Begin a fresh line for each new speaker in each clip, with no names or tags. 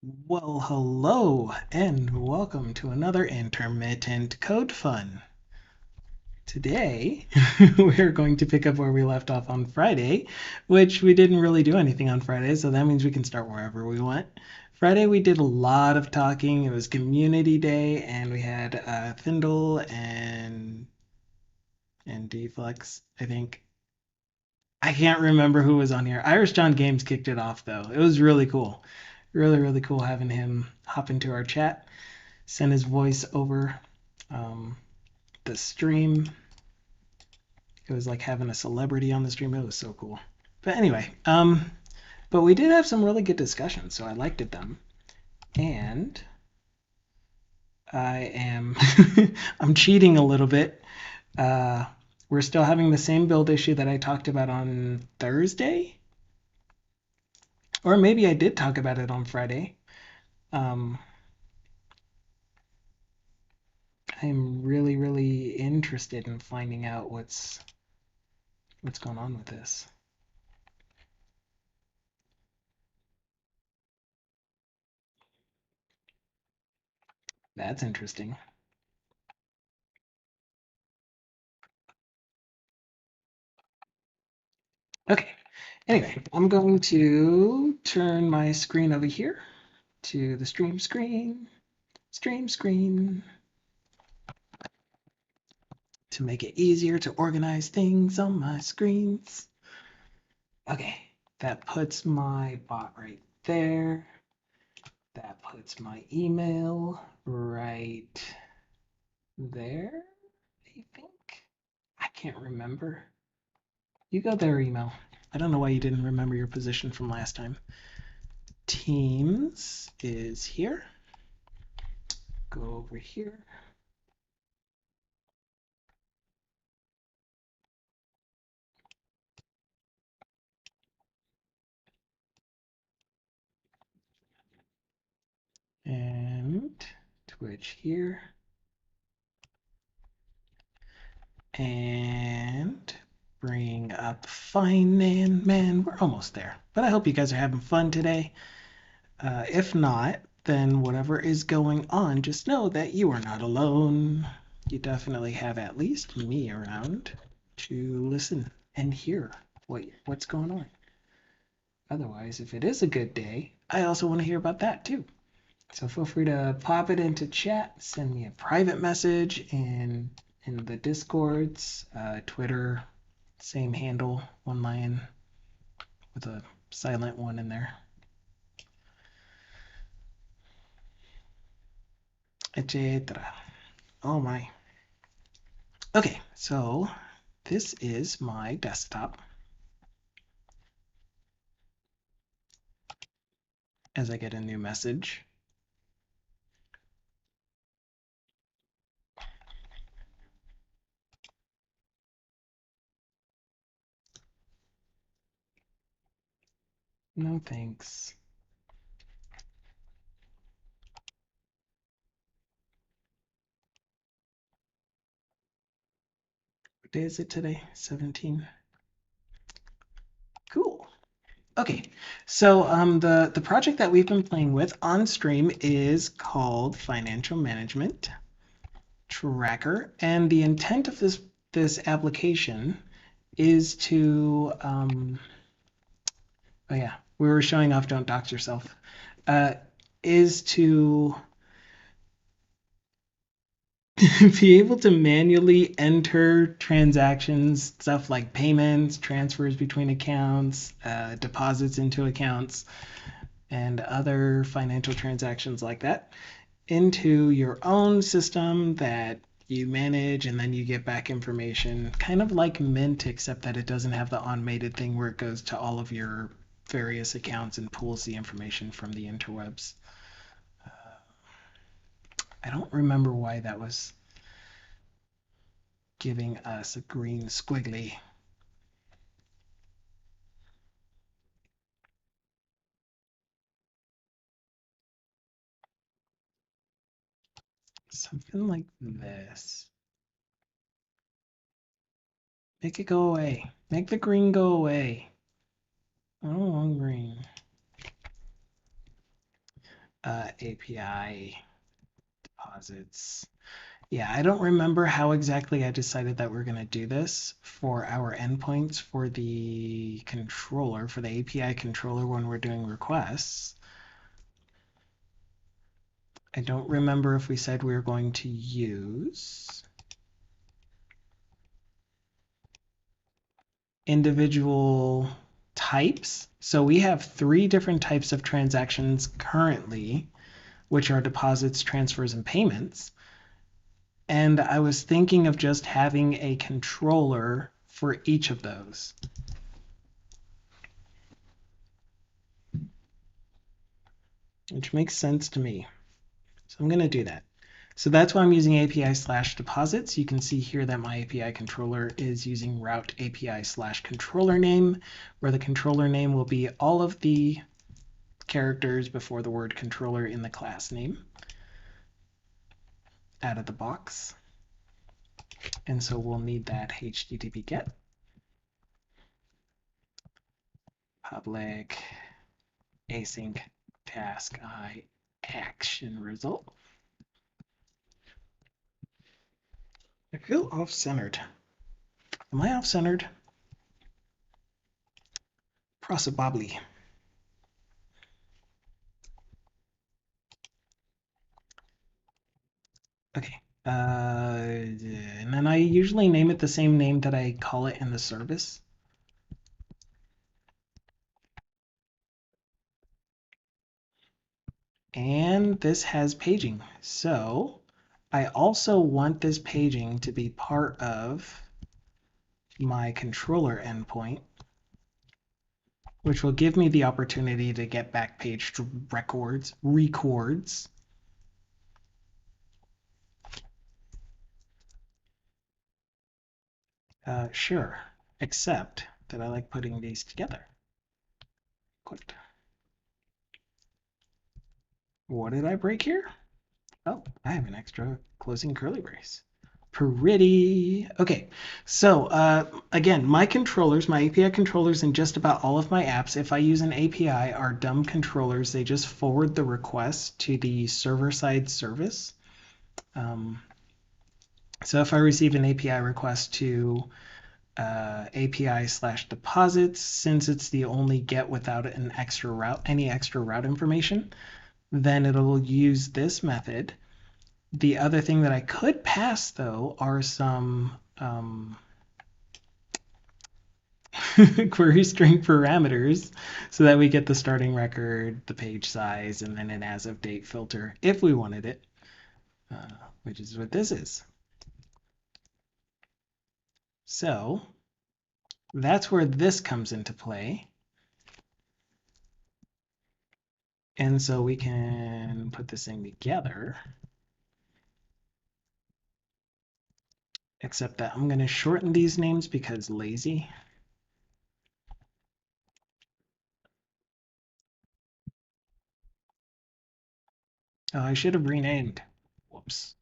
Well, hello, and welcome to another intermittent code fun. Today, we're going to pick up where we left off on Friday, which we didn't really do anything on Friday, so that means we can start wherever we want. Friday, we did a lot of talking. It was community day, and we had Thindle and Deflex, I think. I can't remember who was on here. Irish John Games kicked it off, though. It was really cool. Really, really cool having him hop into our chat, send his voice over um, the stream. It was like having a celebrity on the stream. It was so cool. But anyway, but we did have some really good discussions, so I liked it them. And I am I'm cheating a little bit. Uh, we're still having the same build issue that I talked about on Thursday, or maybe I did talk about it on Friday. Um, I'm really, really interested in finding out what's going on with this. That's interesting. Okay. Anyway, I'm going to turn my screen over here to the stream screen, to make it easier to organize things on my screens. Okay, that puts my bot right there. That puts my email right there, I think. I can't remember. You go there, email. I don't know why you didn't remember your position from last time. Teams is here. Go over here. And Twitch here. And bring up Finance Man. We're almost there. But I hope you guys are having fun today. If not, then whatever is going on, just know that you are not alone. You definitely have at least me around to listen and hear what's going on. Otherwise, if it is a good day, I also want to hear about that too. So feel free to pop it into chat, send me a private message in the Discords, Twitter, same handle, one line with a silent one in there. Etc. Oh my. Okay, so this is my desktop. As I get a new message. No thanks. What day is it today? 17. Cool. Okay, so the project that we've been playing with on stream is called Financial Management Tracker, and the intent of this application is to oh yeah, we were showing off. Don't dox yourself. Uh, is to be able to manually enter transactions, stuff like payments, transfers between accounts, deposits into accounts, and other financial transactions like that into your own system that you manage, and then you get back information, kind of like Mint, except that it doesn't have the automated thing where it goes to all of your various accounts and pulls the information from the interwebs. I don't remember why that was giving us a green squiggly. Something like this. Make it go away. Make the green go away. I don't want green. API deposits. Yeah, I don't remember how exactly I decided that we're going to do this for our endpoints for the controller, for the API controller when we're doing requests. I don't remember if we said we were going to use individual types. So we have 3 different types of transactions currently, which are deposits, transfers, and payments. And I was thinking of just having a controller for each of those. Which makes sense to me. So I'm going to do that. So that's why I'm using API/deposits. You can see here that my API controller is using route API/controller name, where the controller name will be all of the characters before the word controller in the class name out of the box. And so we'll need that HTTP GET public async task I action result. I feel off-centered. Am I off-centered? Possibly. Okay. And then I usually name it the same name that I call it in the service. And this has paging. So I also want this paging to be part of my controller endpoint, which will give me the opportunity to get back page records. Sure, except that I like putting these together. Quit. What did I break here? Oh, I have an extra closing curly brace. Pretty. Okay, so again, my controllers, my API controllers in just about all of my apps, if I use an API, are dumb controllers. They just forward the request to the server-side service. So if I receive an API request to API/deposits, since it's the only get without an extra route, any extra route information, then it'll use this method. The other thing that I could pass, though, are some query string parameters so that we get the starting record, the page size, and then an as of date filter if we wanted it, which is what this is. So that's where this comes into play. And so we can put this thing together. Except that I'm going to shorten these names because lazy. Oh, I should have renamed. Whoops.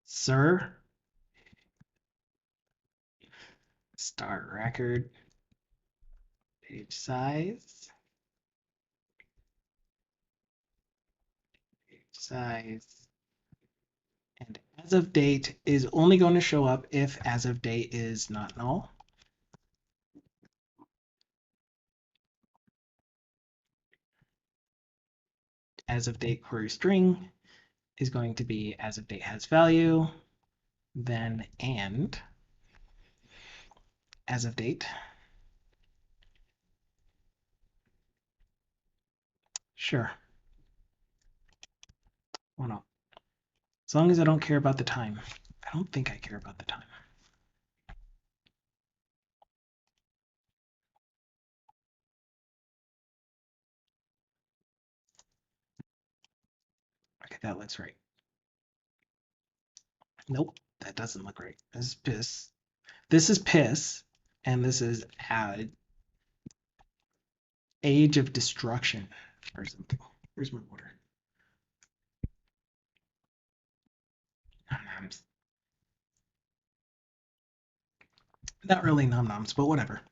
Sir. Start record. Page size. Page size. And as of date is only going to show up if as of date is not null. As of date query string is going to be as of date has value, then and as of date. Sure. Why not? As long as I don't care about the time. I don't think I care about the time. Okay, that looks right. Nope, that doesn't look right. This is piss. This is piss, and this is age of destruction or something. Where's my water? Nom-noms. Not really nom-noms, but whatever.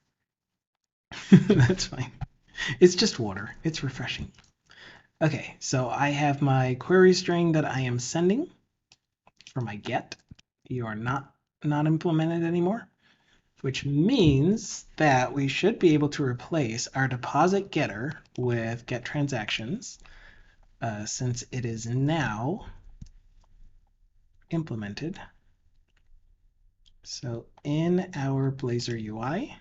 That's fine. It's just water. It's refreshing. Okay, so I have my query string that I am sending for my get. You are not implemented anymore, which means that we should be able to replace our deposit getter with get transactions since it is now implemented. So in our Blazor UI,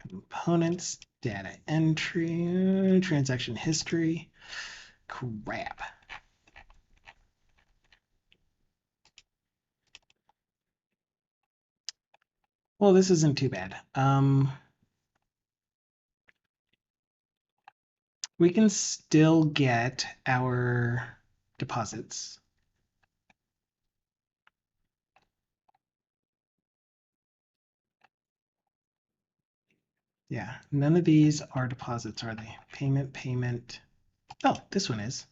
components, data entry, transaction history, crap. Well, this isn't too bad. We can still get our deposits. Yeah, none of these are deposits, are they? Payment. Oh, this one is.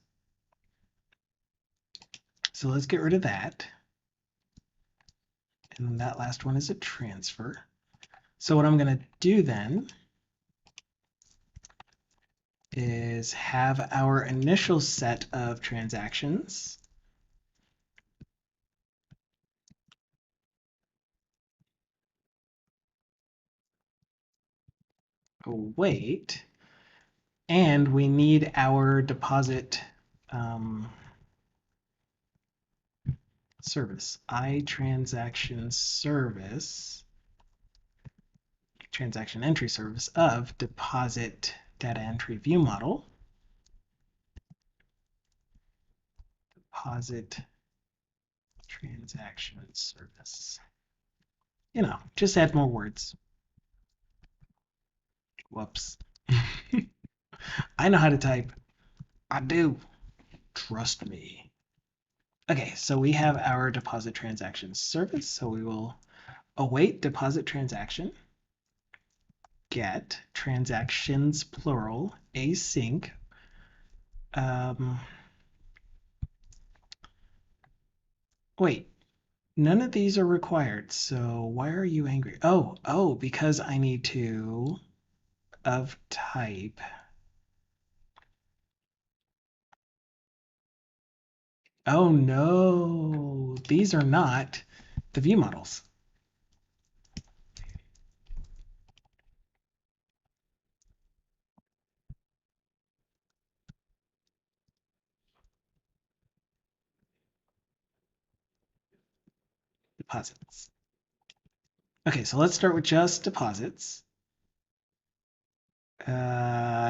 So let's get rid of that. And then that last one is a transfer. So what I'm going to do then is have our initial set of transactions await, and we need our deposit service, iTransaction service, transaction entry service of deposit data entry view model, deposit transaction service. You know, just add more words. Whoops. I know how to type. I do. Trust me. Okay, so we have our deposit transaction service. So we will await deposit transaction, get transactions plural, async. Wait, none of these are required. So why are you angry? Oh, because I need to of type. Oh no, these are not the view models. Deposits. Okay, so let's start with just deposits.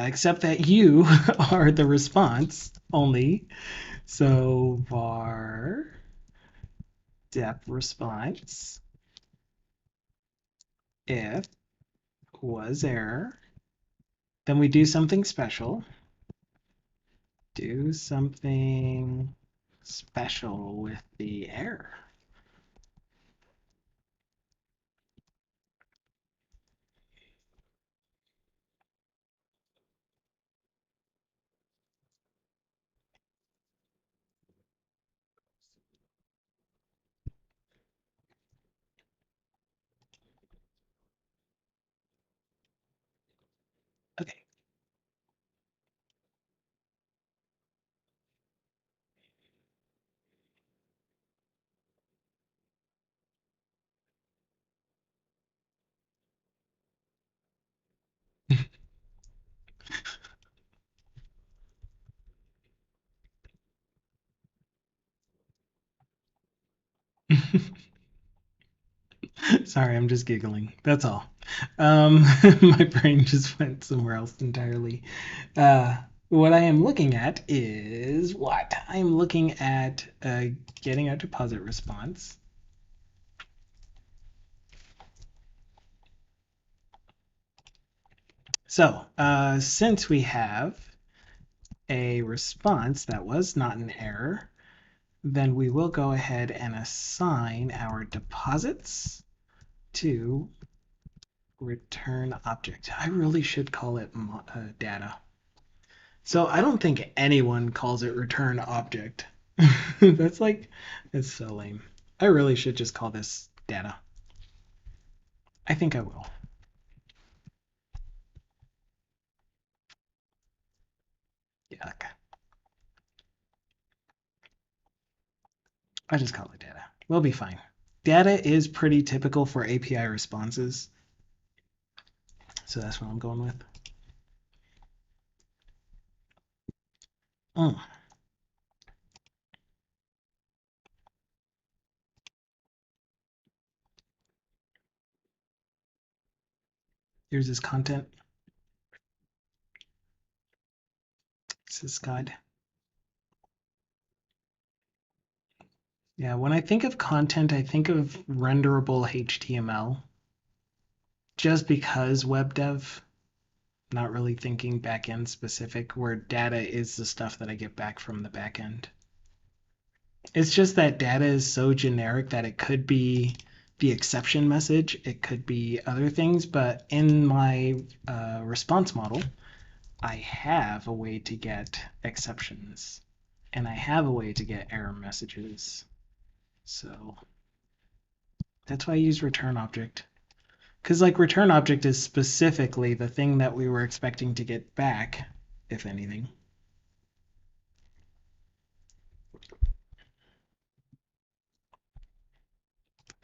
Except that you are the response only. So var dep response if was error. Then we do something special. Do something special with the error. Okay. Sorry, I'm just giggling. That's all. My brain just went somewhere else entirely. What I am looking at is what? I'm looking at getting a deposit response. So since we have a response that was not an error, then we will go ahead and assign our deposits to return object. I really should call it data. So I don't think anyone calls it return object. That's so lame. I really should just call this data. I think I will. Yeah, okay. I just call it data. We'll be fine. Data is pretty typical for API responses. So that's what I'm going with. Mm. Here's his content. It's his guide. Yeah, when I think of content, I think of renderable HTML. Just because web dev, not really thinking backend specific, where data is the stuff that I get back from the backend. It's just that data is so generic that it could be the exception message, it could be other things, but in my response model, I have a way to get exceptions and I have a way to get error messages. So that's why I use return object. Because like return object is specifically the thing that we were expecting to get back, if anything.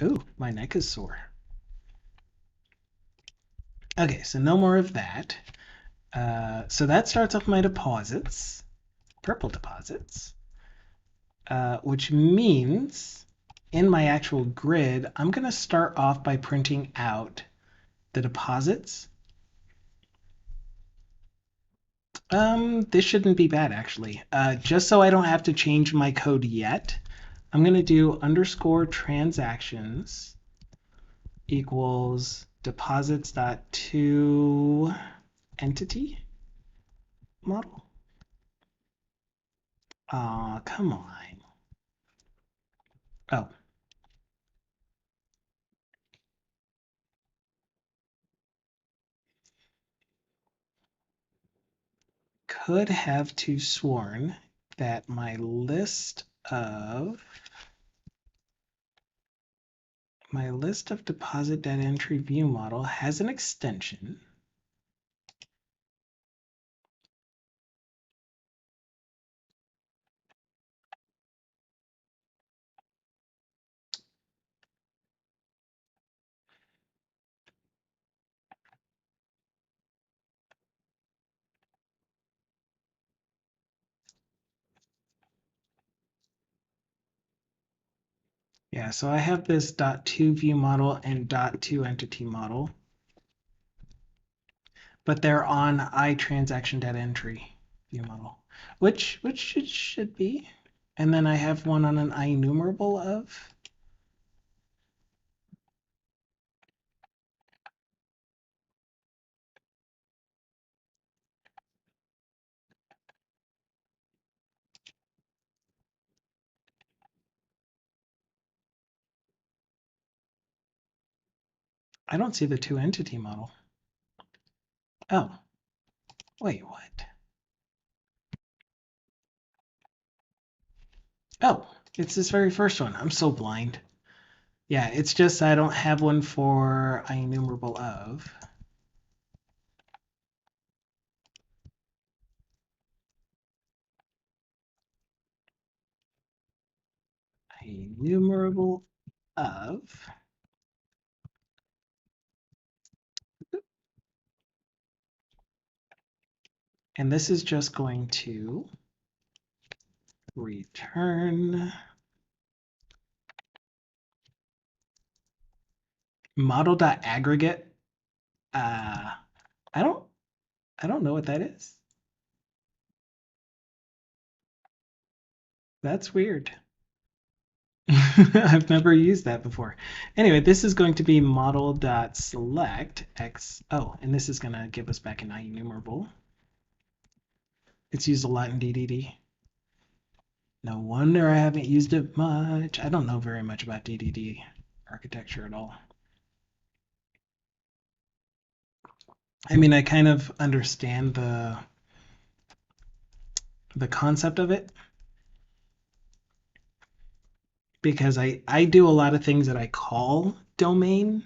Ooh, my neck is sore. Okay, so no more of that. So that starts off my deposits, purple deposits, which means in my actual grid, I'm going to start off by printing out the deposits. This shouldn't be bad actually. Just so I don't have to change my code yet, I'm going to do underscore transactions equals deposits dot to entity model. Aw, come on. Oh, could have to sworn that my list of deposit data entry view model has an extension. Yeah, so I have this .to view model and .to entity model, but they're on iTransaction data entry view model, which should be. And then I have one on an IEnumerable of. I don't see the two entity model. Oh, wait, what? Oh, it's this very first one. I'm so blind. Yeah, it's just I don't have one for IEnumerable of. IEnumerable of. And this is just going to return model.aggregate. I don't know what that is. That's weird. I've never used that before. Anyway, this is going to be model.select x. Oh, and this is going to give us back an IEnumerable. It's used a lot in DDD. No wonder I haven't used it much. I don't know very much about DDD architecture at all. I mean, I kind of understand the concept of it because I do a lot of things that I call domain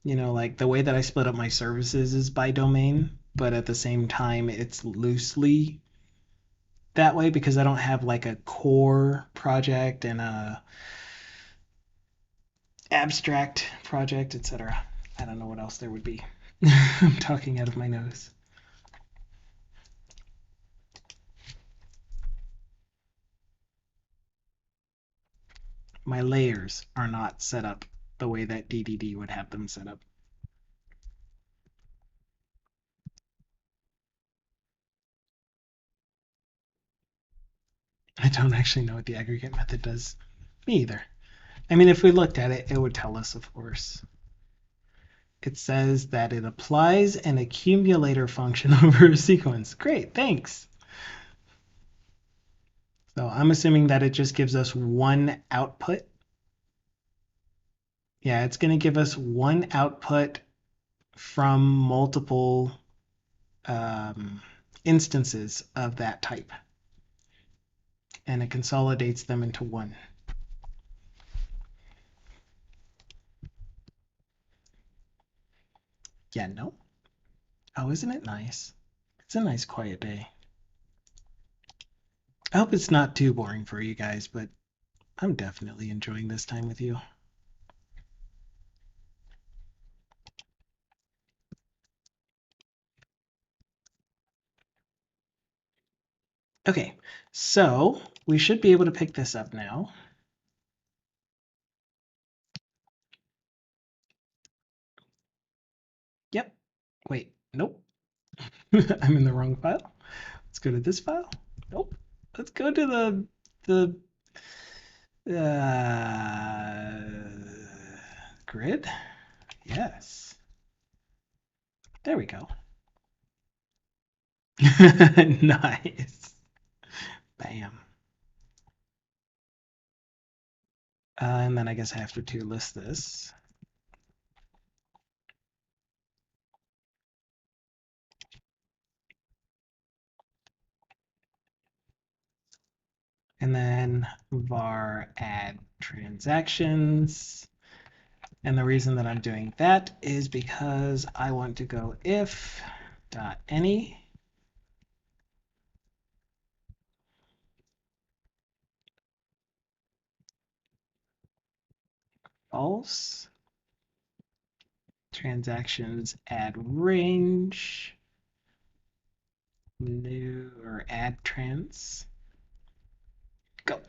You know, like the way that I split up my services is by domain, but at the same time, it's loosely that way because I don't have like a core project and a abstract project, etc. I don't know what else there would be. I'm talking out of my nose. My layers are not set up the way that DDD would have them set up. I don't actually know what the aggregate method does. Me either. I mean, if we looked at it, it would tell us, of course. It says that it applies an accumulator function over a sequence. Great, thanks. So I'm assuming that it just gives us one output. Yeah, it's going to give us one output from multiple instances of that type. And it consolidates them into one. Yeah, no? Oh, isn't it nice? It's a nice quiet day. I hope it's not too boring for you guys, but I'm definitely enjoying this time with you. Okay, so we should be able to pick this up now. Yep. Wait, nope. I'm in the wrong file. Let's go to this file. Nope. Let's go to the grid. Yes. There we go. Nice. Bam. And then I guess I have to list this. And then var add transactions. And the reason that I'm doing that is because I want to go if.any false transactions add range new or add trans go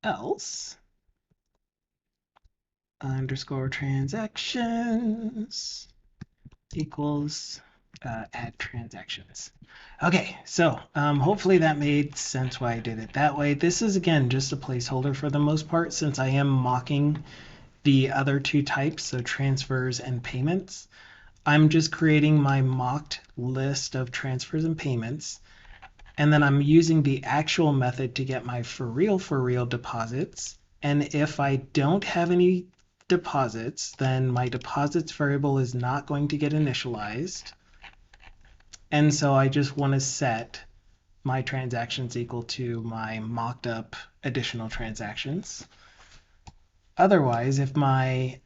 else underscore transactions equals add transactions. Okay, so hopefully that made sense why I did it that way. This is again just a placeholder for the most part since I am mocking the other two types, so transfers and payments. I'm just creating my mocked list of transfers and payments, and then I'm using the actual method to get my for real deposits. And if I don't have any deposits, then my deposits variable is not going to get initialized. And so I just want to set my transactions equal to my mocked up additional transactions. Otherwise, if my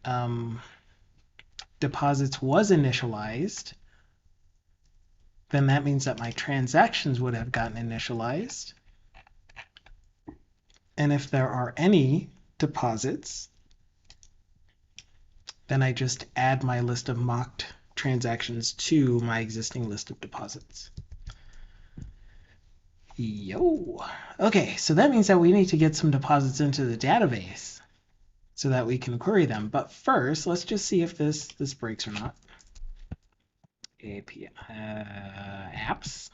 deposits was initialized, then that means that my transactions would have gotten initialized. And if there are any deposits, then I just add my list of mocked transactions to my existing list of deposits. Yo. Okay, so that means that we need to get some deposits into the database so that we can query them. But first, let's just see if this breaks or not. API apps.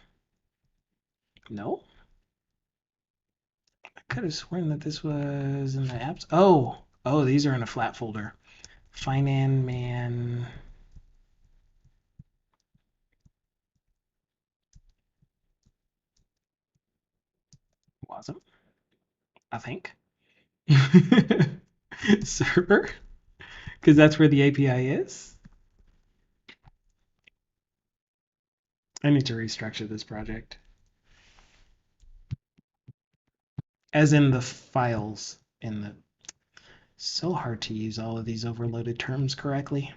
No. I could have sworn that this was in the apps. Oh, these are in a flat folder. Finan wasn't, I think. Server, because that's where the API is. I need to restructure this project. As in the files in the So hard to use all of these overloaded terms correctly.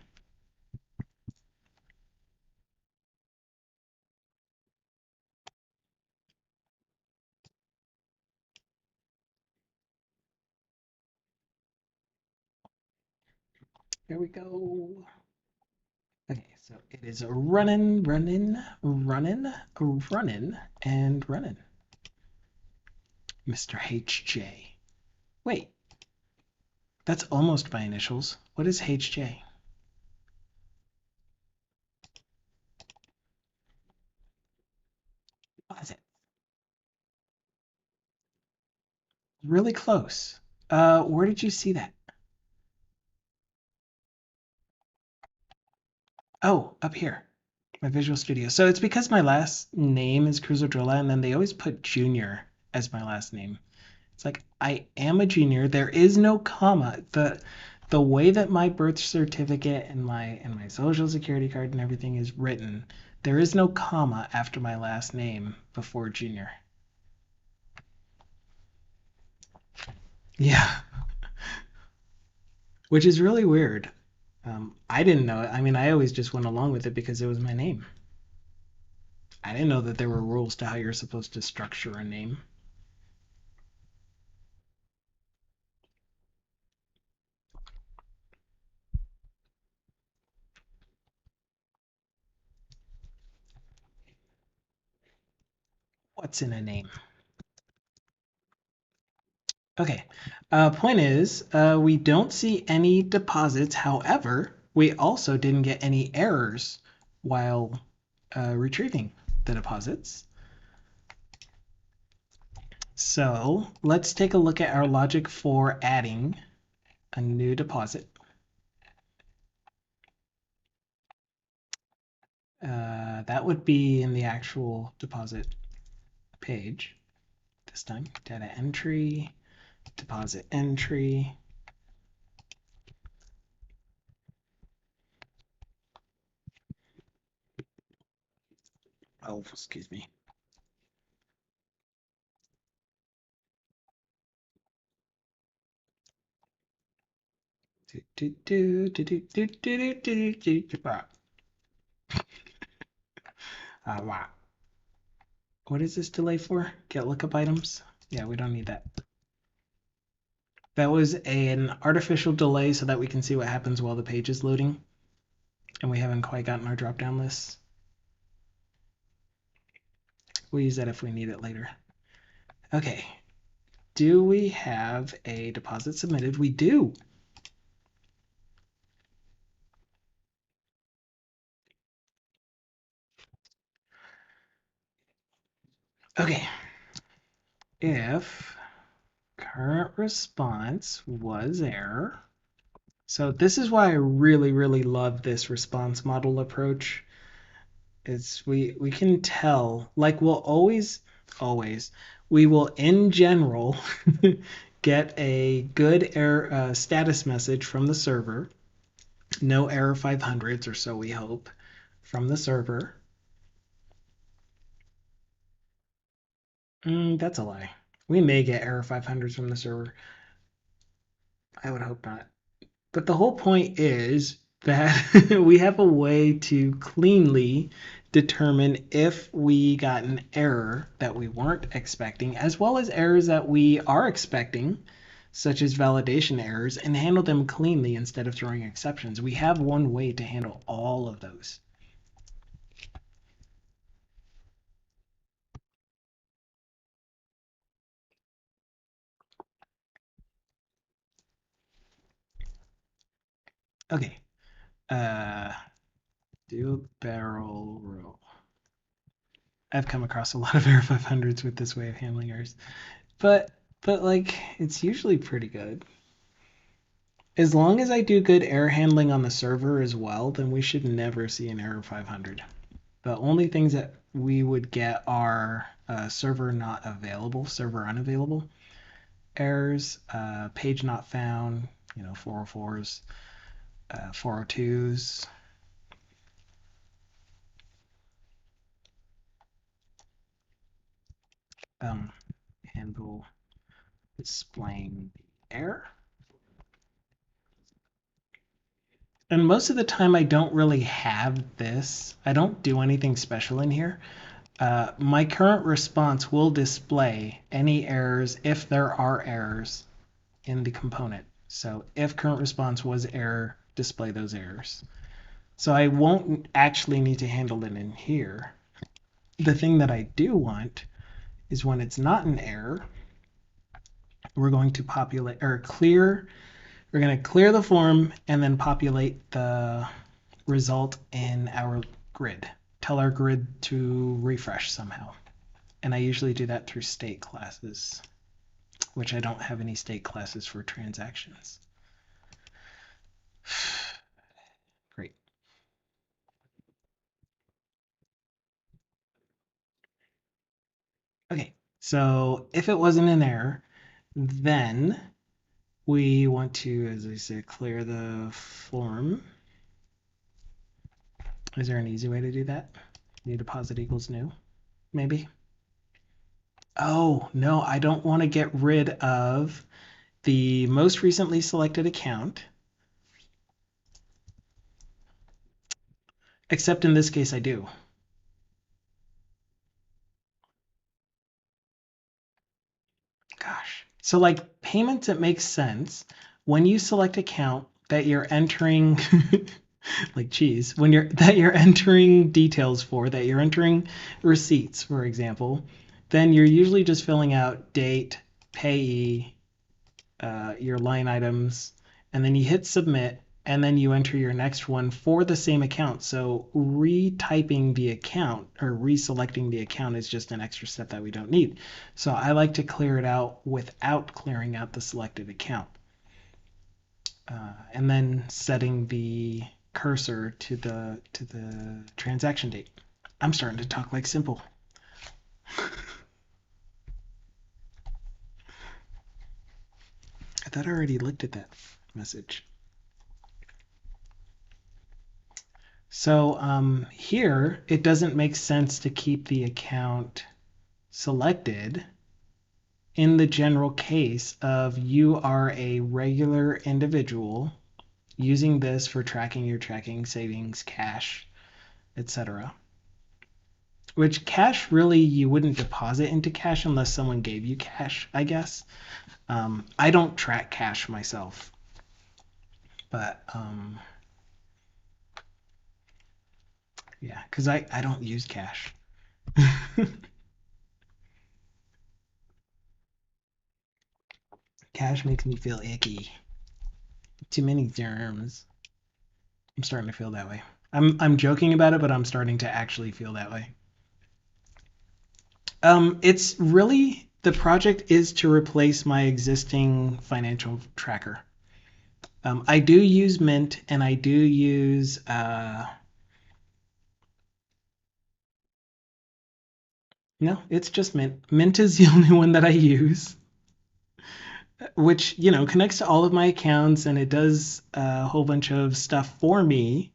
There we go. Okay, so it is a running, running, running, running, and running. Mr. HJ. Wait, that's almost my initials. What is HJ? What is it? Really close. Where did you see that? Oh, up here. My Visual Studio. So it's because my last name is Cruzodrilla, and then they always put Junior as my last name. It's like I am a junior. There is no comma. The way that my birth certificate and my social security card and everything is written, there is no comma after my last name before junior. Yeah, which is really weird. I didn't know it. I mean, I always just went along with it because it was my name. I didn't know that there were rules to how you're supposed to structure a name. What's in a name? Okay. Point is, we don't see any deposits. However, we also didn't get any errors while retrieving the deposits. So let's take a look at our logic for adding a new deposit. That would be in the actual deposit page this time. Data entry, deposit entry. Oh, excuse me. Wow. What is this delay for? Get lookup items? Yeah, we don't need that. That was an artificial delay so that we can see what happens while the page is loading. And we haven't quite gotten our drop-down list. We'll use that if we need it later. Okay. Do we have a deposit submitted? We do. Okay. If current response was error. So this is why I really, really love this response model approach. It's we can tell, like we'll always we will in general get a good error status message from the server. No error 500s, or so we hope, from the server. That's a lie. We may get error 500s from the server. I would hope not. But the whole point is that we have a way to cleanly determine if we got an error that we weren't expecting, as well as errors that we are expecting, such as validation errors, and handle them cleanly instead of throwing exceptions. We have one way to handle all of those. Okay. Do barrel roll. I've come across a lot of error 500s with this way of handling errors, but like it's usually pretty good. As long as I do good error handling on the server as well, then we should never see an error 500. The only things that we would get are server not available, server unavailable errors, page not found, 404s, 402s. Handle displaying the error. And most of the time I don't really have this. I don't do anything special in here. My current response will display any errors if there are errors in the component. So if current response was error, display those errors. So I won't actually need to handle it in here. The thing that I do want is when it's not an error, we're going to populate or clear. We're going to clear the form and then populate the result in our grid. Tell our grid to refresh somehow. And I usually do that through state classes, which I don't have any state classes for transactions. Great. Okay, so if it wasn't an error, then we want to, as I said, clear the form. Is there an easy way to do that? New deposit equals new, maybe? Oh, no, I don't want to get rid of the most recently selected account. Except in this case, I do. Gosh. So like payments, it makes sense. When you select account that you're entering, like cheese, when you're entering details for, that you're entering receipts, for example, then you're usually just filling out date, payee, your line items, and then you hit submit, and then you enter your next one for the same account. So retyping the account or reselecting the account is just an extra step that we don't need. So I like to clear it out without clearing out the selected account. And then setting the cursor to the transaction date. I'm starting to talk like simple. I thought I already looked at that message. So here, it doesn't make sense to keep the account selected in the general case of you are a regular individual using this for tracking your checking, savings, cash, etc. Which cash, really, you wouldn't deposit into cash unless someone gave you cash, I guess. I don't track cash myself, but yeah, because I don't use cash. Cash makes me feel icky. Too many germs. I'm starting to feel that way. I'm joking about it, but I'm starting to actually feel that way. It's really, the project is to replace my existing financial tracker. I do use Mint and I do use no, it's just Mint. Mint is the only one that I use, which, connects to all of my accounts and it does a whole bunch of stuff for me,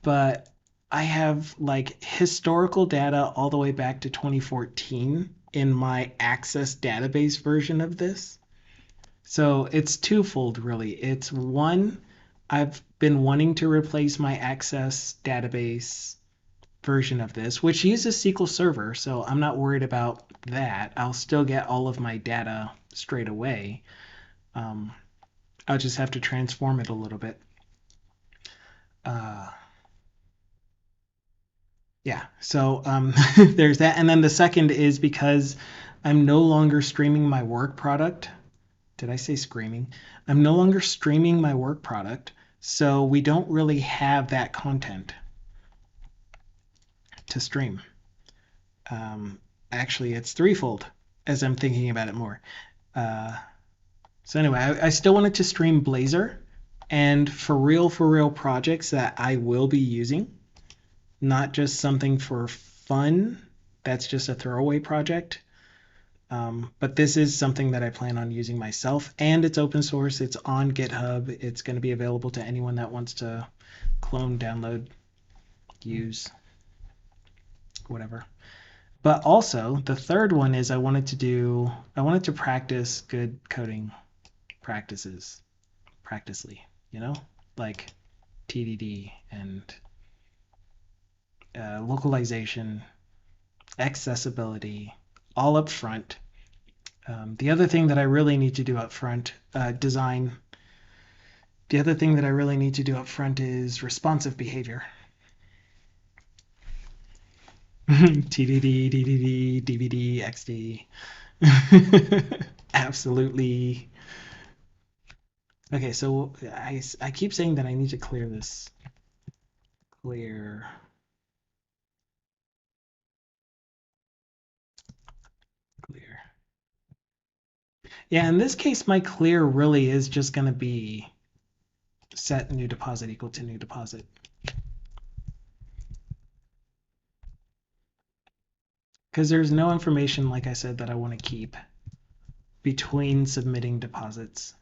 but I have like historical data all the way back to 2014 in my Access database version of this. So it's twofold, really. It's one, I've been wanting to replace my Access database version of this, which uses SQL Server, so I'm not worried about that. I'll still get all of my data straight away. I'll just have to transform it a little bit. Yeah, so there's that. And then the second is because I'm no longer streaming my work product. Did I say screaming? I'm no longer streaming my work product, so we don't really have that content to stream. Actually, it's threefold as I'm thinking about it more. So anyway, I still wanted to stream Blazor, and for real projects that I will be using, not just something for fun that's just a throwaway project. But this is something that I plan on using myself, and it's open source. It's on GitHub. It's going to be available to anyone that wants to clone, download, use, whatever. But also, the third one is I wanted to practice good coding practices, practicely, like TDD and localization, accessibility, all up front. The other thing that I really need to do up front, design. The other thing that I really need to do up front is responsive behavior. TDD, DDD, DVD, XD. Absolutely. Okay, so I keep saying that I need to clear this. Clear. Clear. Yeah, in this case, my clear really is just going to be set new deposit equal to new deposit. Because there's no information, like I said, that I want to keep between submitting deposits.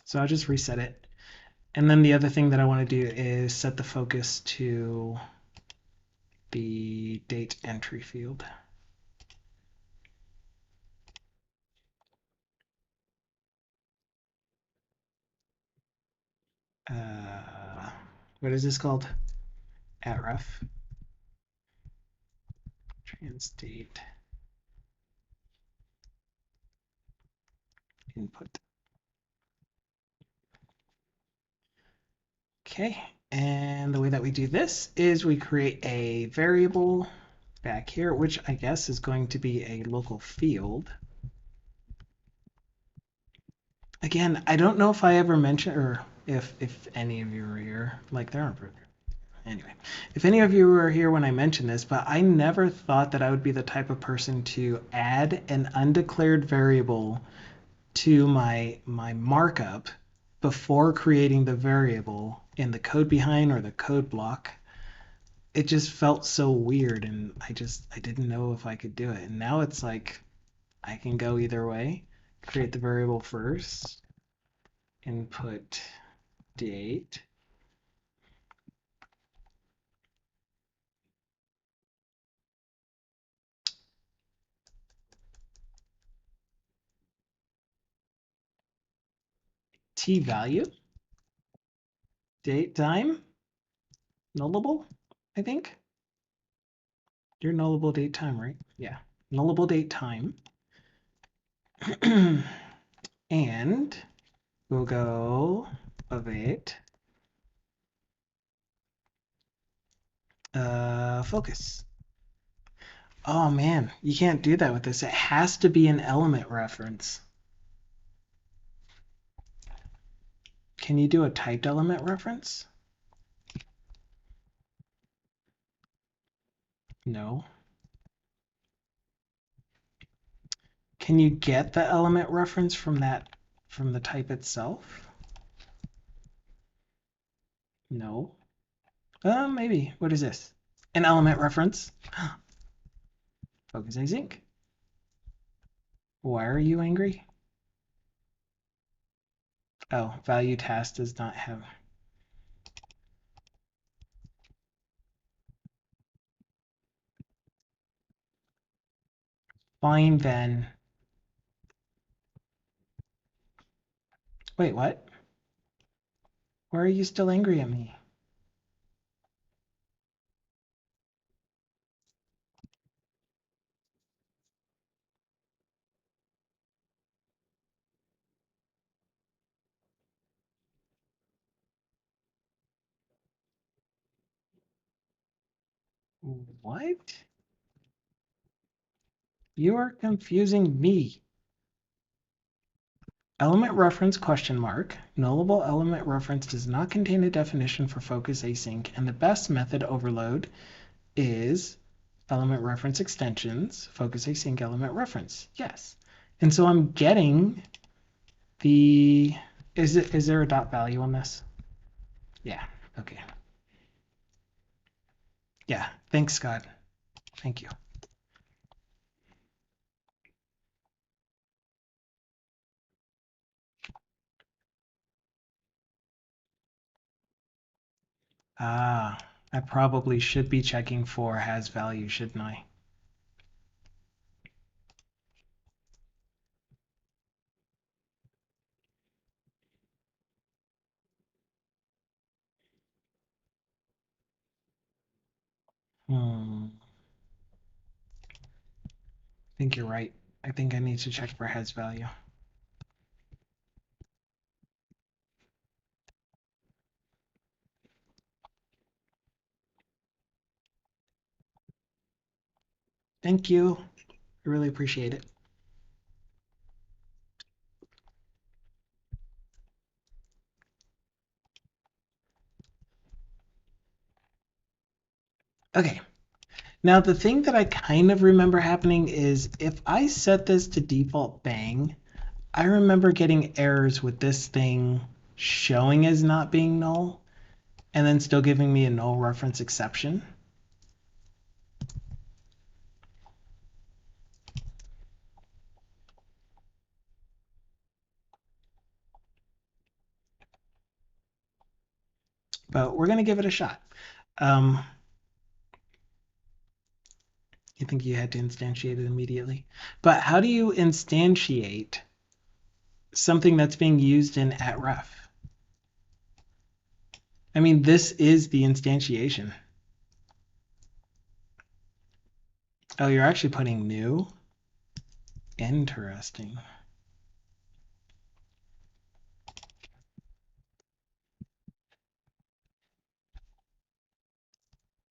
So I'll just reset it. And then the other thing that I want to do is set the focus to the date entry field. What is this called? @ref. Trans date input. Okay, and the way that we do this is we create a variable back here, which I guess is going to be a local field. Again, I don't know if I ever mentioned, or if any of you were here, like there aren't. Anyway, if any of you were here when I mentioned this, but I never thought that I would be the type of person to add an undeclared variable to my markup before creating the variable in the code behind or the code block. It just felt so weird, and I didn't know if I could do it. And now it's like I can go either way. Create the variable first, input date, t value, date time, nullable, I think. Your nullable date time, right? Yeah, nullable date time. And we'll go await focus. Oh man, you can't do that with this. It has to be an element reference. Can you do a typed element reference? No. Can you get the element reference from the type itself? No. Maybe. What is this? An element reference. Focus async. Why are you angry? Oh, value task does not have. Fine then. Wait, what? Why are you still angry at me? What? You are confusing me. Element reference question mark. Nullable element reference does not contain a definition for focus async, and the best method overload is element reference extensions, focus async element reference. Yes. And so I'm getting the, is there a dot value on this? Yeah, okay. Yeah, thanks, Scott. Thank you. Ah, I probably should be checking for has value, shouldn't I? Hmm. I think you're right. I think I need to check for heads value. Thank you. I really appreciate it. Okay. Now, the thing that I kind of remember happening is if I set this to default bang, I remember getting errors with this thing showing as not being null and then still giving me a null reference exception. But we're going to give it a shot. You think you had to instantiate it immediately. But how do you instantiate something that's being used in @ref? I mean, this is the instantiation. Oh, you're actually putting new? Interesting.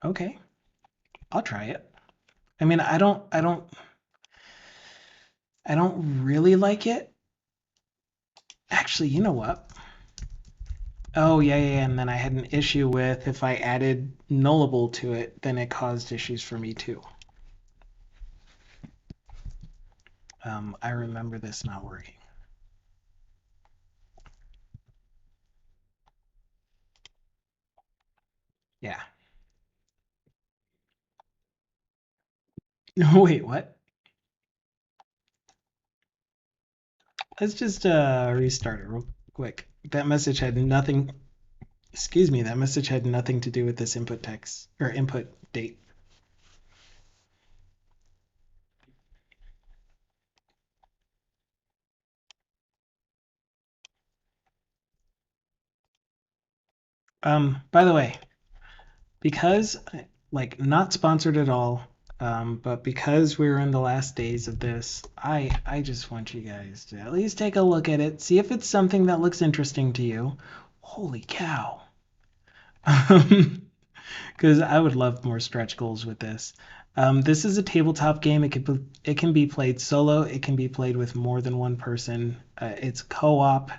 Okay, I'll try it. I mean, I don't really like it. Actually, you know what? Oh, yeah, and then I had an issue with if I added nullable to it, then it caused issues for me too. I remember this not working. Yeah. Wait, what? Let's just restart it real quick. That message had nothing, excuse me, that message had nothing to do with this input text or input date. By the way, because like not sponsored at all, but because we're in the last days of this, I just want you guys to at least take a look at it, see if it's something that looks interesting to you. Holy cow. Because I would love more stretch goals with this. This is a tabletop game. It can be played solo. It can be played with more than one person. It's co-op.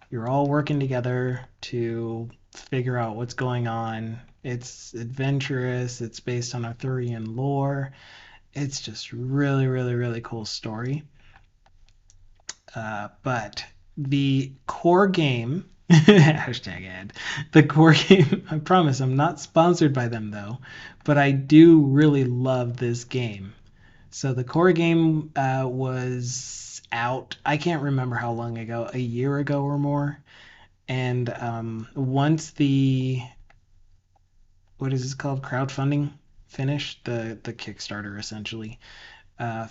You're all working together to figure out what's going on. It's adventurous. It's based on Arthurian lore. It's just really, really, really cool story. But the core game, hashtag ad, the core game, I promise I'm not sponsored by them though, but I do really love this game. So the core game was out, I can't remember how long ago, a year ago or more. And once the, what is this called, crowdfunding finished, the Kickstarter essentially,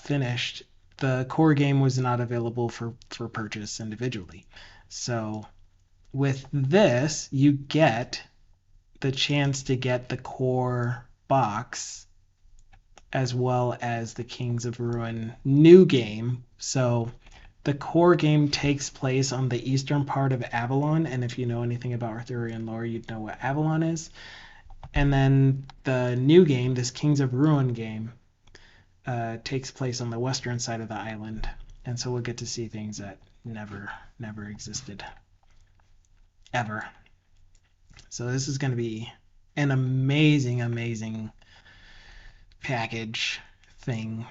finished, the core game was not available for purchase individually. So with this, you get the chance to get the core box as well as the Kings of Ruin new game. So the core game takes place on the eastern part of Avalon, and if you know anything about Arthurian lore, you'd know what Avalon is. And then the new game, this Kings of Ruin game, takes place on the western side of the island, and so we'll get to see things that never existed ever. So this is going to be an amazing package thing.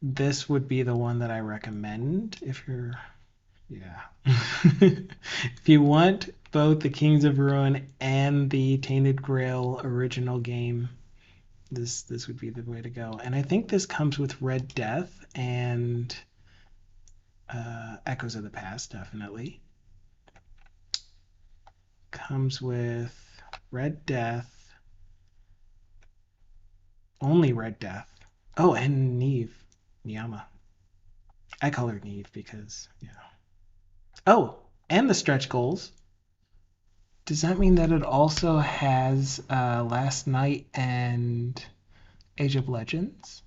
This would be the one that I recommend if you're, yeah. If you want both the Kings of Ruin and the Tainted Grail original game, this would be the way to go. And I think this comes with Red Death and Echoes of the Past, definitely. Comes with Red Death, only Red Death. Oh, and Neve, Niyama. I colored Neve because, yeah. Oh, and the stretch goals Does that mean that it also has Last Night and Age of Legends?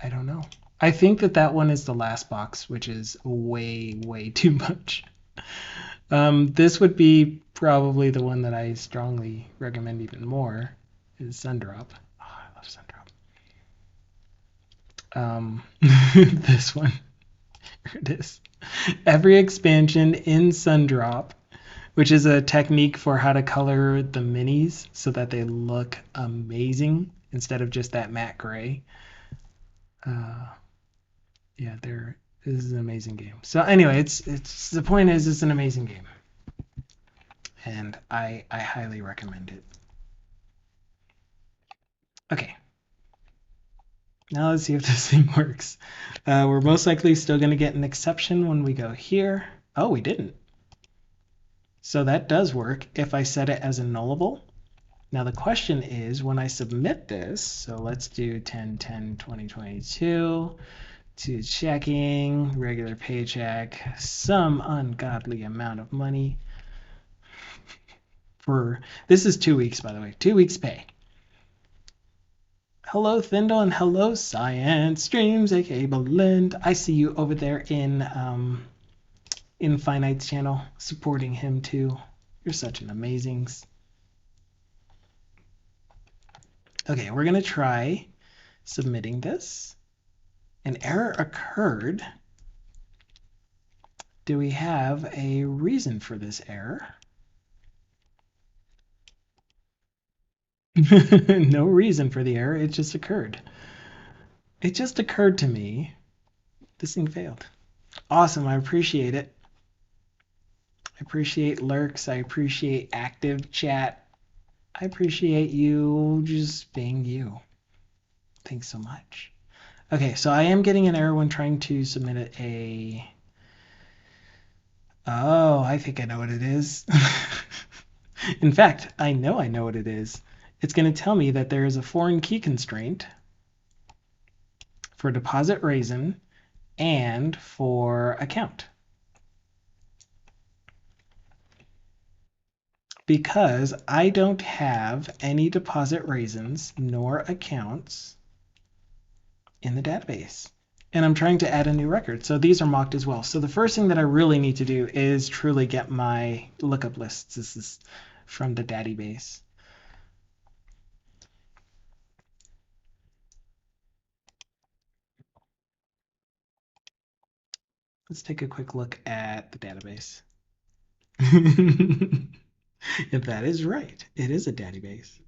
I don't know. I think that that one is the last box, which is way, way too much. This would be probably the one that I strongly recommend even more, is Sundrop. Oh, I love Sundrop. This one. Here it is. Every expansion in Sundrop, which is a technique for how to color the minis so that they look amazing instead of just that matte gray. Yeah, this is an amazing game. So anyway, it's the point is it's an amazing game, and I highly recommend it. Okay, now let's see if this thing works. We're most likely still going to get an exception when we go here. Oh, we didn't. So that does work if I set it as a nullable. Now the question is when I submit this, so let's do 10/10/2022 to checking, regular paycheck, some ungodly amount of money for, this is 2 weeks, by the way, 2 weeks pay. Hello Thindle and hello Science Streams, aka Belind. I see you over there in Finite's channel, supporting him too. You're such an amazing. Okay, we're gonna try submitting this. An error occurred. Do we have a reason for this error? No reason for the error, it just occurred. It just occurred to me. This thing failed. Awesome, I appreciate it. I appreciate lurks, I appreciate active chat. I appreciate you just being you. Thanks so much. Okay, so I am getting an error when trying to submit a... Oh, I think I know what it is. In fact, I know what it is. It's going to tell me that there is a foreign key constraint for deposit raisin and for account. Because I don't have any deposit raisins nor accounts in the database. And I'm trying to add a new record. So these are mocked as well. So the first thing that I really need to do is truly get my lookup lists. This is from the database. Let's take a quick look at the database. If that is right, it is a database.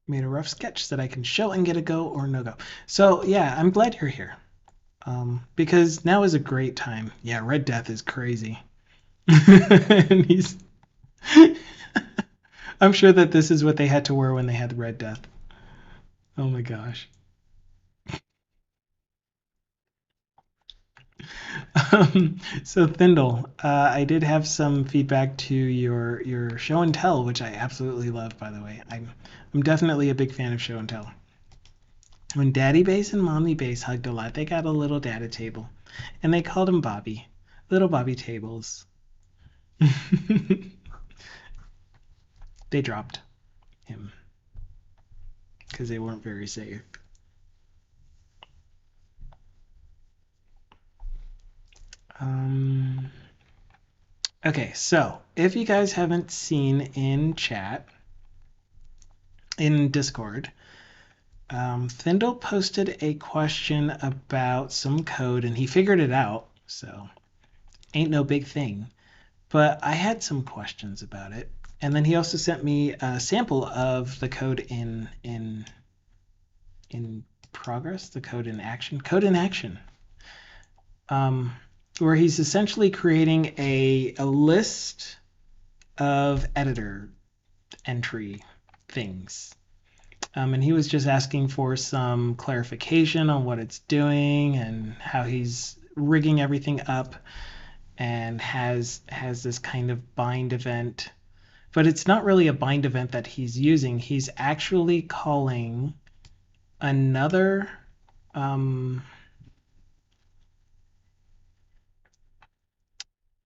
Made a rough sketch that I can show and get a go or no go. So yeah, I'm glad you're here. Because now is a great time. Yeah, Red Death is crazy. And he's I'm sure that this is what they had to wear when they had the Red Death. Oh my gosh. So Thindle, I did have some feedback to your show and tell, which I absolutely love, by the way. I'm definitely a big fan of show and tell. When Daddy Bass and Mommy Bass hugged a lot, they got a little data table, and they called him Bobby. Little Bobby tables. They dropped him because they weren't very safe. Okay, so if you guys haven't seen in chat, in Discord, Thindle posted a question about some code and he figured it out, so ain't no big thing. But I had some questions about it. And then he also sent me a sample of the code in progress, the code in action. Code in action. Where he's essentially creating a list of editor entry things. And he was just asking for some clarification on what it's doing and how he's rigging everything up and has this kind of bind event. But it's not really a bind event that he's using. He's actually calling another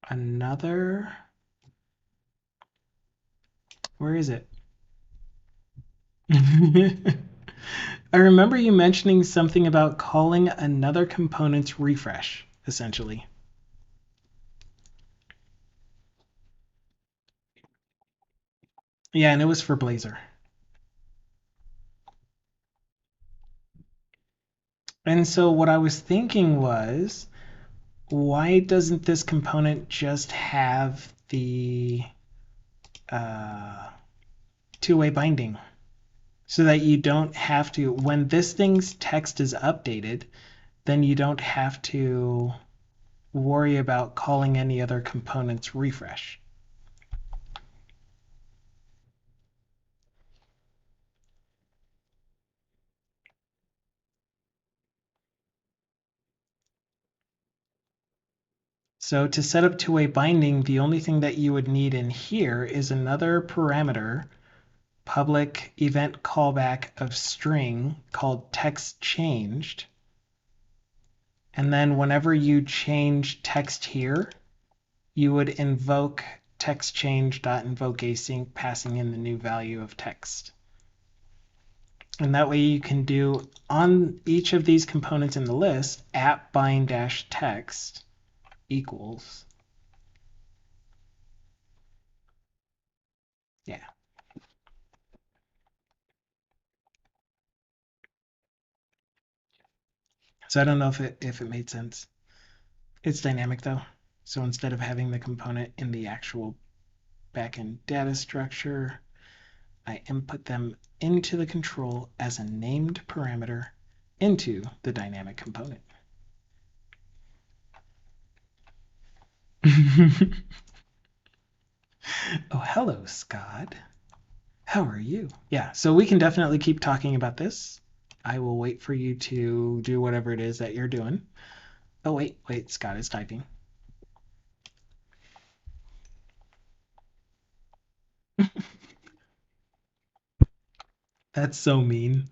another, where is it? I remember you mentioning something about calling another component's refresh, essentially. Yeah, and it was for Blazor. And so what I was thinking was, why doesn't this component just have the uh, two-way binding? So that you don't have to, when this thing's text is updated, then you don't have to worry about calling any other components refresh. So to set up two-way binding, the only thing that you would need in here is another parameter, public event callback of string called text changed. And then whenever you change text here, you would invoke text change.invoke async, passing in the new value of text. And that way you can do on each of these components in the list at bind-text equals. Yeah. So I don't know if it made sense. It's dynamic though. So instead of having the component in the actual backend data structure, I input them into the control as a named parameter into the dynamic component. Oh, hello, Scott. How are you? Yeah, so we can definitely keep talking about this. I will wait for you to do whatever it is that you're doing. Oh, wait, Scott is typing. That's so mean.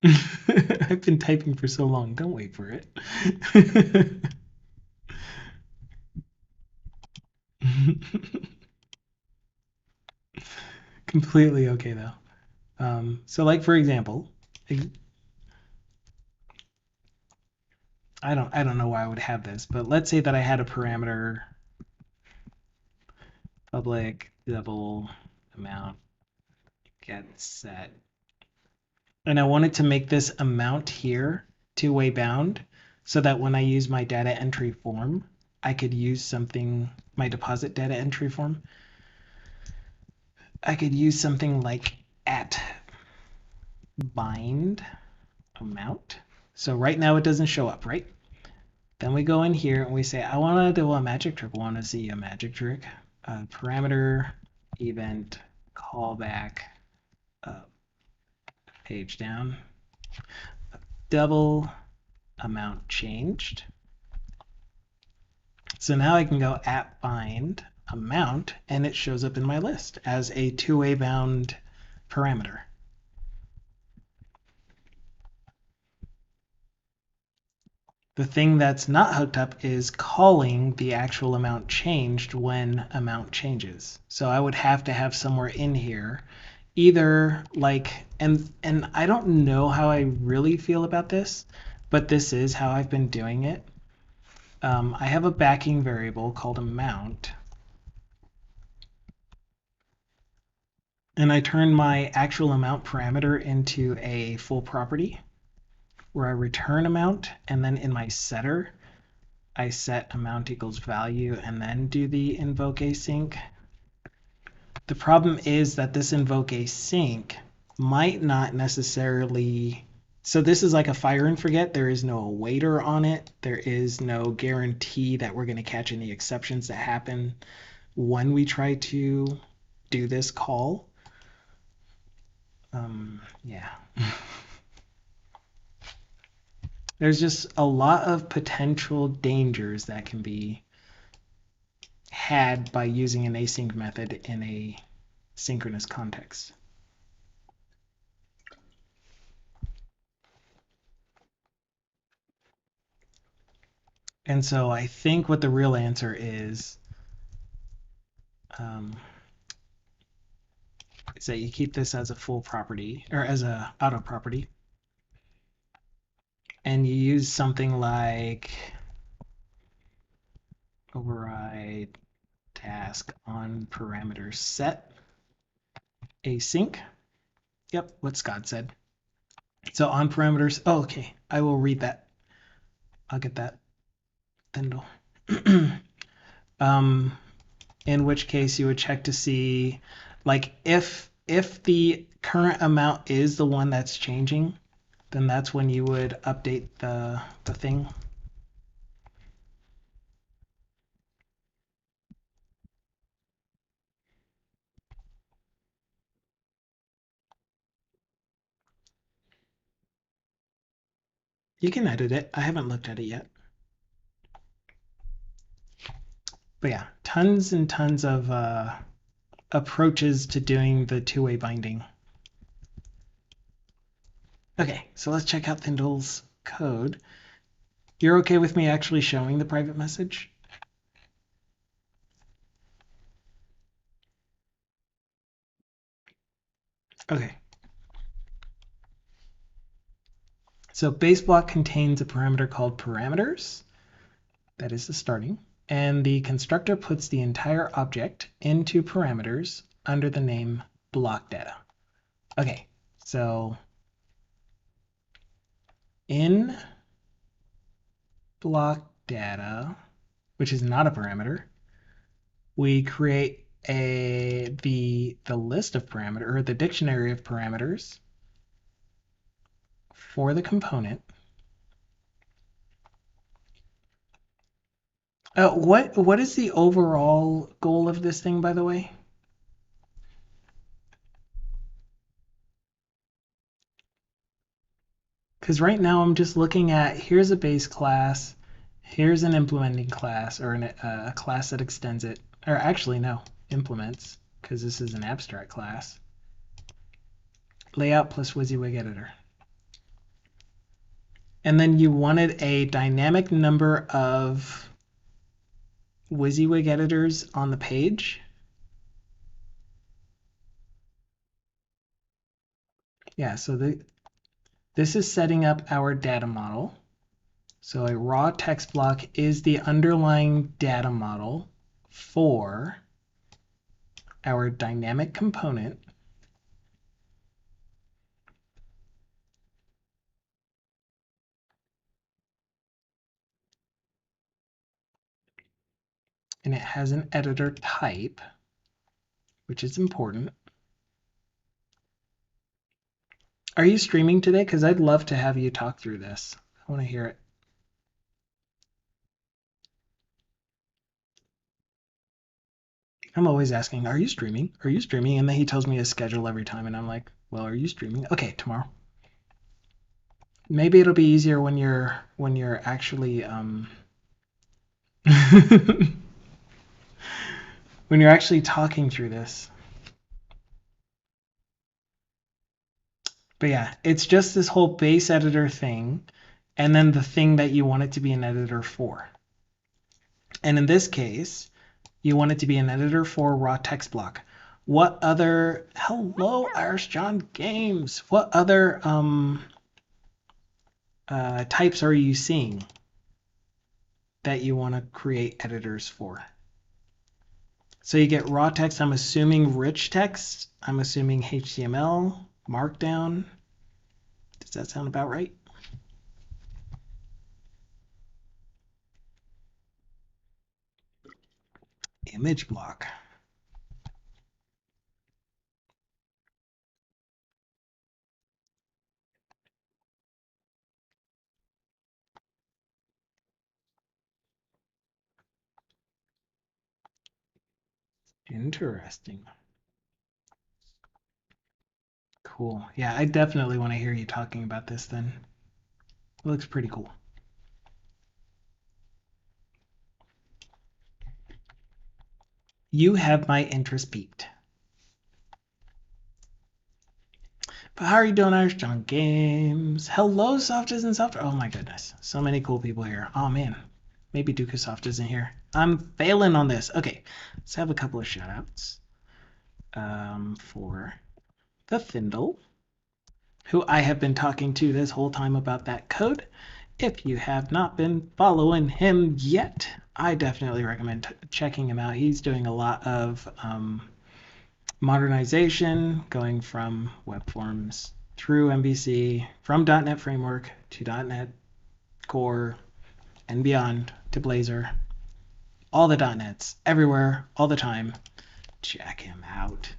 I've been typing for so long. Don't wait for it. Completely okay though. So like for example, I don't know why I would have this, but let's say that I had a parameter public double amount get set, and I wanted to make this amount here two-way bound so that when I use my data entry form, I could use something, my deposit data entry form, I could use something like at bind amount. So right now it doesn't show up, right? Then we go in here and we say, I want to do a magic trick. I want to see a magic trick. Parameter event callback page down. Double amount changed. So now I can go at bind amount and it shows up in my list as a two-way bound parameter. The thing that's not hooked up is calling the actual amount changed when amount changes. So I would have to have somewhere in here either like, and I don't know how I really feel about this, but this is how I've been doing it. I have a backing variable called amount, and I turn my actual amount parameter into a full property where I return amount, and then in my setter, I set amount equals value and then do the invoke async. The problem is that this invoke async might not necessarily, so this is like a fire and forget. There is no awaiter on it. There is no guarantee that we're going to catch any exceptions that happen when we try to do this call. Yeah. There's just a lot of potential dangers that can be had by using an async method in a synchronous context. And so I think what the real answer is that you keep this as a full property or as a auto property, and you use something like override task on parameters set async. Yep, what Scott said. So on parameters, oh, okay, I will read that. I'll get that, Thindle. In which case you would check to see, like, if the current amount is the one that's changing, then that's when you would update the thing. You can edit it. I haven't looked at it yet. But yeah, tons and tons of approaches to doing the two-way binding. Okay, so let's check out Thindle's code. You're okay with me actually showing the private message? Okay. So base block contains a parameter called parameters. That is the starting. And the constructor puts the entire object into parameters under the name block data. Okay, so in block data, which is not a parameter, we create the list of parameters, or the dictionary of parameters for the component. What is the overall goal of this thing, by the way? Because right now I'm just looking at, here's a base class, here's an implementing class, or a class that extends it, or actually no, implements, because this is an abstract class. Layout plus WYSIWYG editor. And then you wanted a dynamic number of WYSIWYG editors on the page. Yeah, so this is setting up our data model. So a raw text block is the underlying data model for our dynamic component. And it has an editor type, which is important. Are you streaming today? Because I'd love to have you talk through this. I want to hear it. I'm always asking, are you streaming? Are you streaming? And then he tells me his schedule every time, and I'm like, well, are you streaming? Okay, tomorrow. Maybe it'll be easier when you're actually when you're actually talking through this. But yeah, it's just this whole base editor thing, and then the thing that you want it to be an editor for. And in this case, you want it to be an editor for raw text block. What other, hello, Irish John Games. What other types are you seeing that you want to create editors for? So you get raw text, I'm assuming rich text, I'm assuming HTML, Markdown. Does that sound about right? Image block. Interesting. Cool. Yeah, I definitely want to hear you talking about this then. It looks pretty cool. You have my interest peaked. But how are you doing, Irish John Games? Hello, Softest and Softer. Oh my goodness. So many cool people here. Oh man. Maybe Dukasoft isn't here. I'm failing on this. Okay, let's have a couple of shout outs for the Findle, who I have been talking to this whole time about that code. If you have not been following him yet, I definitely recommend checking him out. He's doing a lot of modernization, going from web forms through MVC, from .NET Framework to .NET Core and beyond to Blazor. All the .NETs, everywhere, all the time. Check him out.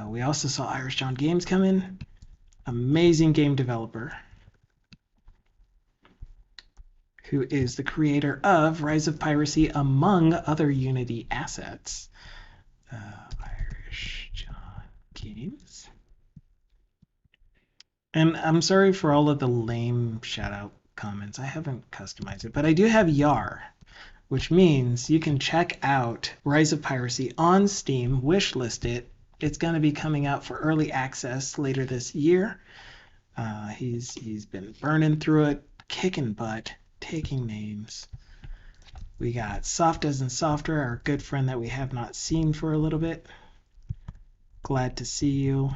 We also saw Irish John Games come in. Amazing game developer who is the creator of Rise of Piracy, among other Unity assets. Irish John Games. And I'm sorry for all of the lame shout out comments. I haven't customized it, but I do have YAR, which means you can check out Rise of Piracy on Steam, wishlist it. It's going to be coming out for early access later this year. He's been burning through it, kicking butt, taking names. We got Soft as in Software, our good friend that we have not seen for a little bit. Glad to see you.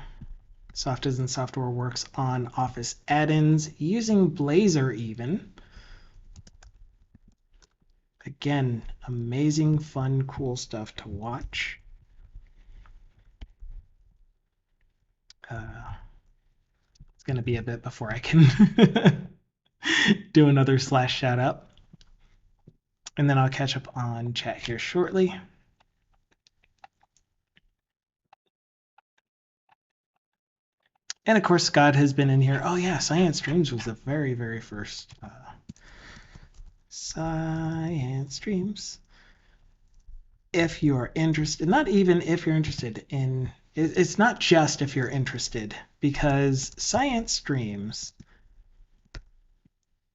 Soft as in Software works on Office add-ins using Blazor even. Again, amazing, fun, cool stuff to watch. It's going to be a bit before I can do another slash shout out. And then I'll catch up on chat here shortly. And of course, Scott has been in here. Oh yeah, Science Streams was the very, very first Science Streams. If you're interested, not even if you're interested in, it's not just if you're interested, because Science Streams,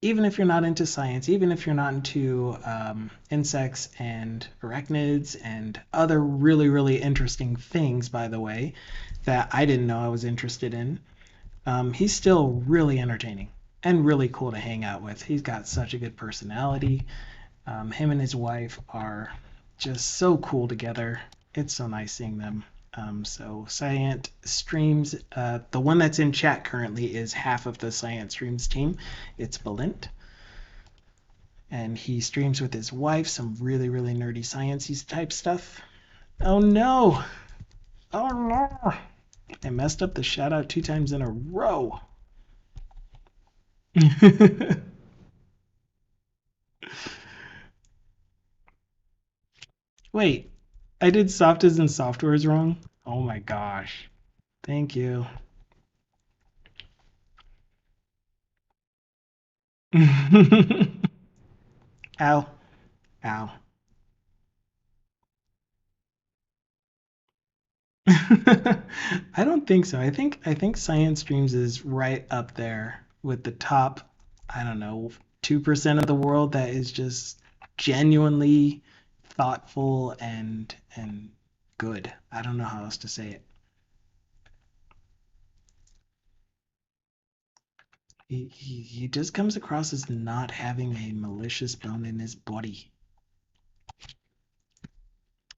even if you're not into science, even if you're not into insects and arachnids and other really, really interesting things, by the way, that I didn't know I was interested in, he's still really entertaining and really cool to hang out with. He's got such a good personality. Him and his wife are just so cool together. It's so nice seeing them. So Science Streams, the one that's in chat currently is half of the Science Streams team. It's Valent. And he streams with his wife, some really, really nerdy sciencey type stuff. Oh no! Oh no! I messed up the shout out 2 times in a row. Wait, I did soft as in softwares wrong? Oh my gosh. Thank you. Ow. Ow. I don't think so. I think Science Streams is right up there with the top, I don't know, 2% of the world that is just genuinely thoughtful and good. I don't know how else to say it. He just comes across as not having a malicious bone in his body.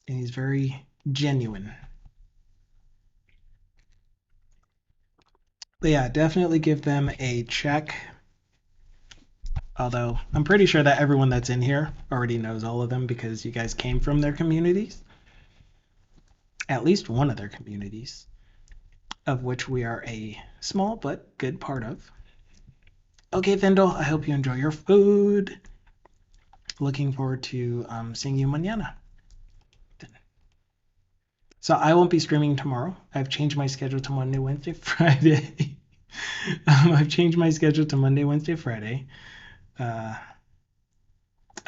And he's very genuine. But yeah, definitely give them a check. Although I'm pretty sure that everyone that's in here already knows all of them because you guys came from their communities. At least one of their communities, of which we are a small but good part of. Okay, Vendel, I hope you enjoy your food. Looking forward to seeing you mañana. So I won't be streaming tomorrow. I've changed my schedule to Monday, Wednesday, Friday. I've changed my schedule to Monday, Wednesday, Friday.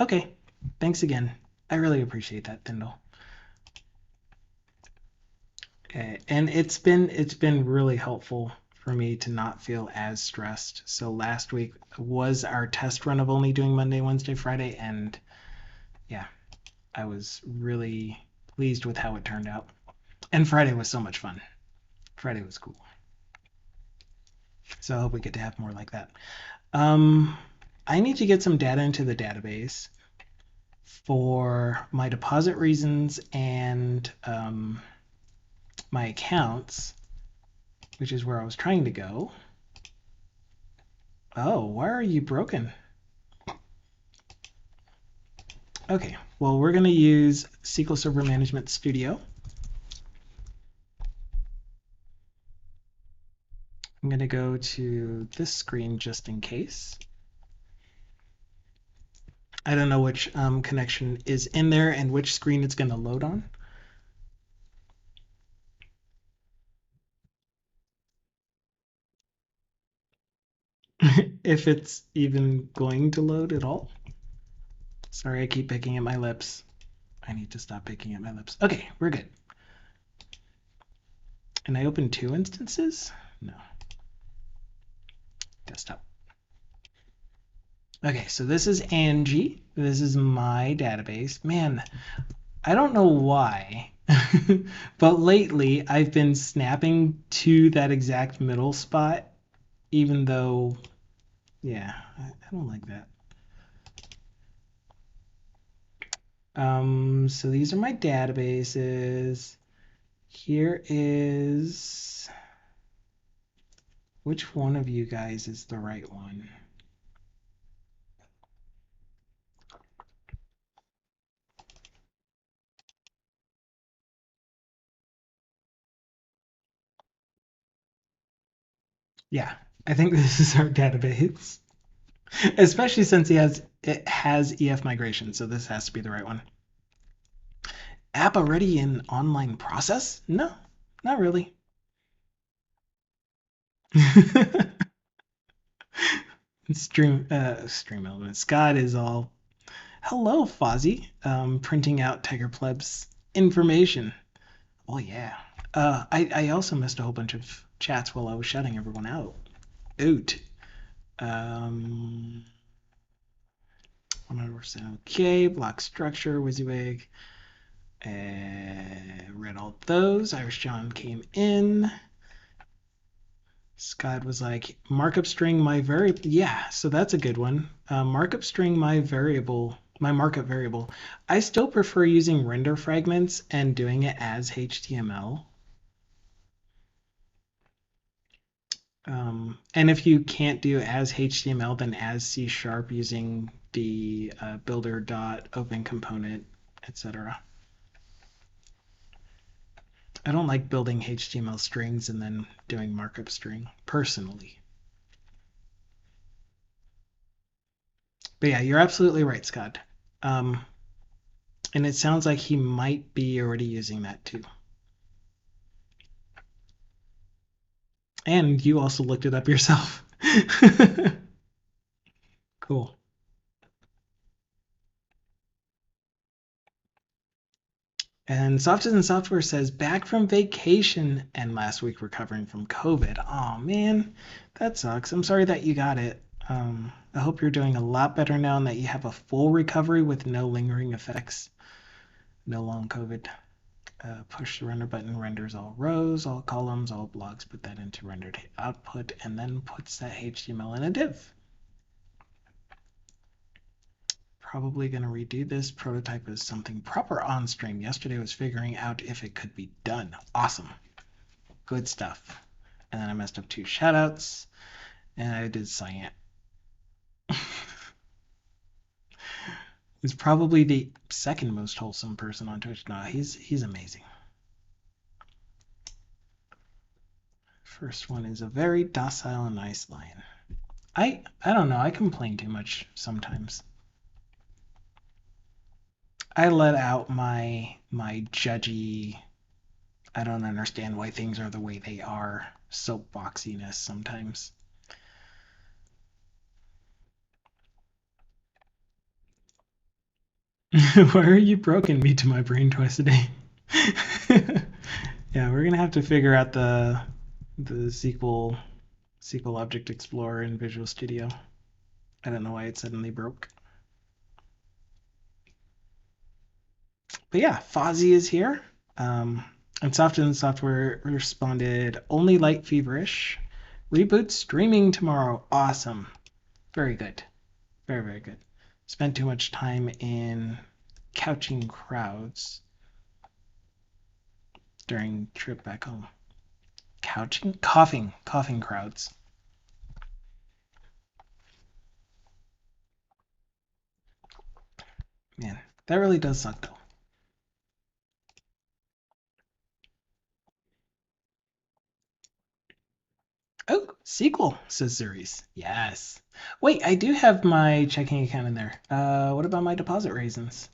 Okay, thanks again. I really appreciate that, Tyndall. Okay, and it's been really helpful for me to not feel as stressed. So last week was our test run of only doing Monday, Wednesday, Friday, and yeah, I was really pleased with how it turned out. And Friday was so much fun. Friday was cool. So I hope we get to have more like that. I need to get some data into the database. for my deposit reasons and my accounts, which is where I was trying to go. Oh, why are you broken? Okay, well, we're going to use SQL Server Management Studio. I'm going to go to this screen just in case. I don't know which connection is in there and which screen it's going to load on. If it's even going to load at all. Sorry, I keep picking at my lips. I need to stop picking at my lips. Okay, we're good. And I opened 2 instances? No. Desktop. Okay, so this is Angie. This is my database. Man, I don't know why, but lately I've been snapping to that exact middle spot, even though, yeah, I don't like that. So these are my databases. Here is, which one of you guys is the right one? Yeah, I think this is our database, especially since it has EF migration, so this has to be the right one. App already in online process? No, not really. Stream element. Scott is all, hello, Fozzie. Printing out Tiger Pleb's information. Oh yeah. I also missed a whole bunch of chats while I was shutting everyone out. Oot. 100% okay. Block structure. WYSIWYG. Read all those. Irish John came in. Scott was like, markup string my variable. Yeah, so that's a good one. Markup string my variable, my markup variable. I still prefer using render fragments and doing it as HTML. And if you can't do as HTML, then as C# using the builder.open component, etc. I don't like building HTML strings and then doing markup string personally. But yeah, you're absolutely right, Scott. And it sounds like he might be already using that too. And you also looked it up yourself. Cool. And Softizen Software says, back from vacation and last week recovering from COVID. Oh man, that sucks. I'm sorry that you got it. I hope you're doing a lot better now and that you have a full recovery with no lingering effects. No long COVID. Push the render button, renders all rows, all columns, all blocks, put that into rendered output, and then puts that HTML in a div. Probably going to redo this. Prototype is something proper on stream. Yesterday was figuring out if it could be done. Awesome. Good stuff. And then I messed up 2 shoutouts, and I did cyan. He's probably the second most wholesome person on Twitch. No, he's amazing. First one is a very docile and nice lion. I don't know. I complain too much sometimes. I let out my judgy, I don't understand why things are the way they are soapboxiness sometimes. Why are you broken me to my brain twice a day? Yeah, we're gonna have to figure out the SQL Object Explorer in Visual Studio. I don't know why it suddenly broke. But yeah, Fozzie is here. And Softizen Software responded, only light feverish. Reboot streaming tomorrow. Awesome. Very good. Very, very good. Spent too much time in couching crowds during trip back home. Coughing crowds. Man, that really does suck though. Oh, sequel, says Zuris. Yes. Wait, I do have my checking account in there. What about my deposit raisins?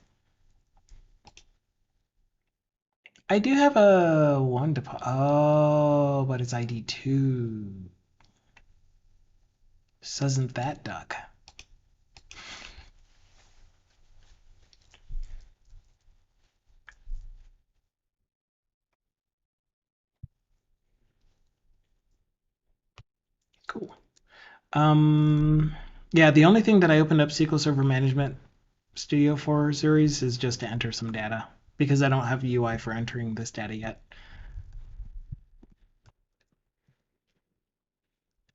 I do have a one deposit. Oh, but it's ID 2. Doesn't that duck? Cool. Yeah, the only thing that I opened up SQL Server Management Studio for Zuris is just to enter some data because I don't have UI for entering this data yet.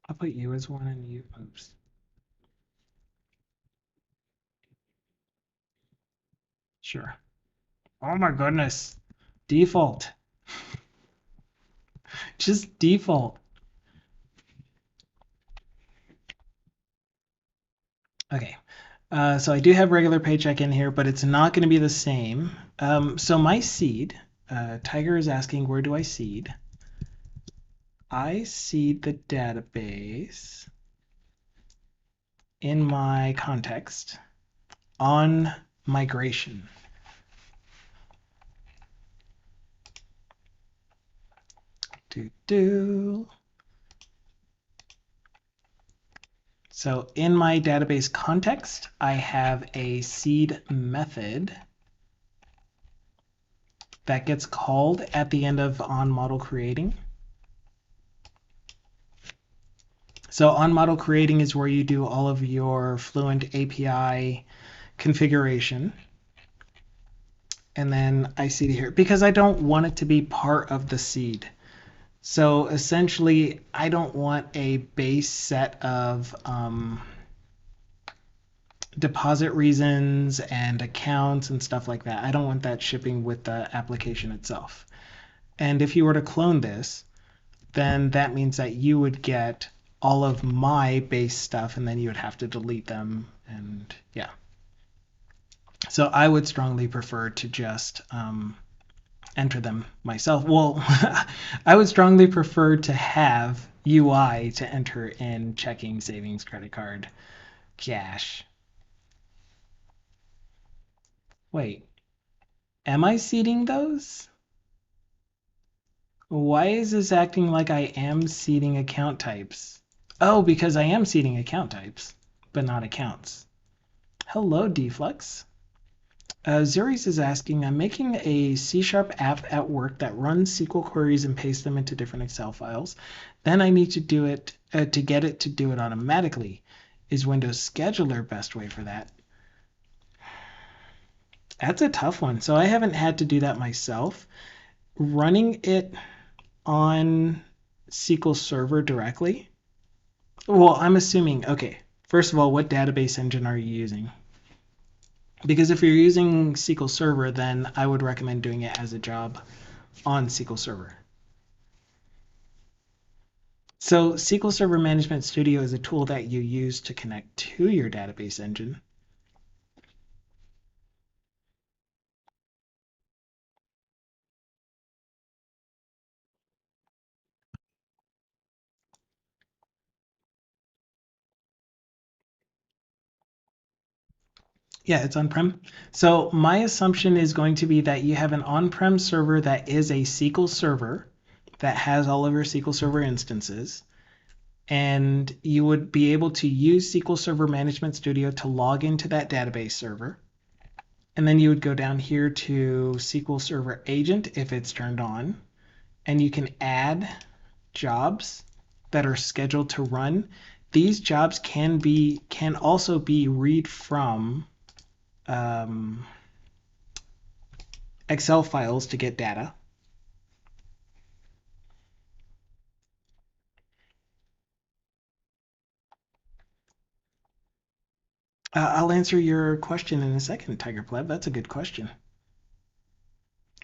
I'll put you as one and you. Oops. Sure. Oh my goodness. Default. Just default. Okay. So I do have regular paycheck in here, but it's not going to be the same. So my seed, Tiger is asking, where do I seed? I seed the database in my context on migration. So in my database context, I have a seed method that gets called at the end of onModelCreating. So onModelCreating is where you do all of your Fluent API configuration. And then I seed it here because I don't want it to be part of the seed. So essentially, I don't want a base set of deposit reasons and accounts and stuff like that. I don't want that shipping with the application itself. And if you were to clone this, then that means that you would get all of my base stuff and then you would have to delete them. And yeah. So I would strongly prefer to just enter them myself. Well, I would strongly prefer to have UI to enter in checking, savings, credit card, cash. Wait, am I seeding those? Why is this acting like I am seeding account types? Oh, because I am seeding account types, but not accounts. Hello, Deflux. Zuris is asking, I'm making a C# app at work that runs SQL queries and pastes them into different Excel files. Then I need to do it to get it to do it automatically. Is Windows Scheduler best way for that? That's a tough one. So I haven't had to do that myself. Running it on SQL Server directly? Well, I'm assuming, okay, first of all, what database engine are you using? Because if you're using SQL Server, then I would recommend doing it as a job on SQL Server. So SQL Server Management Studio is a tool that you use to connect to your database engine. Yeah, it's on-prem. So my assumption is going to be that you have an on-prem server that is a SQL server that has all of your SQL Server instances. And you would be able to use SQL Server Management Studio to log into that database server. And then you would go down here to SQL Server Agent if it's turned on. And you can add jobs that are scheduled to run. These jobs can also be read from Excel files to get data. I'll answer your question in a second, Tiger Pleb. That's a good question.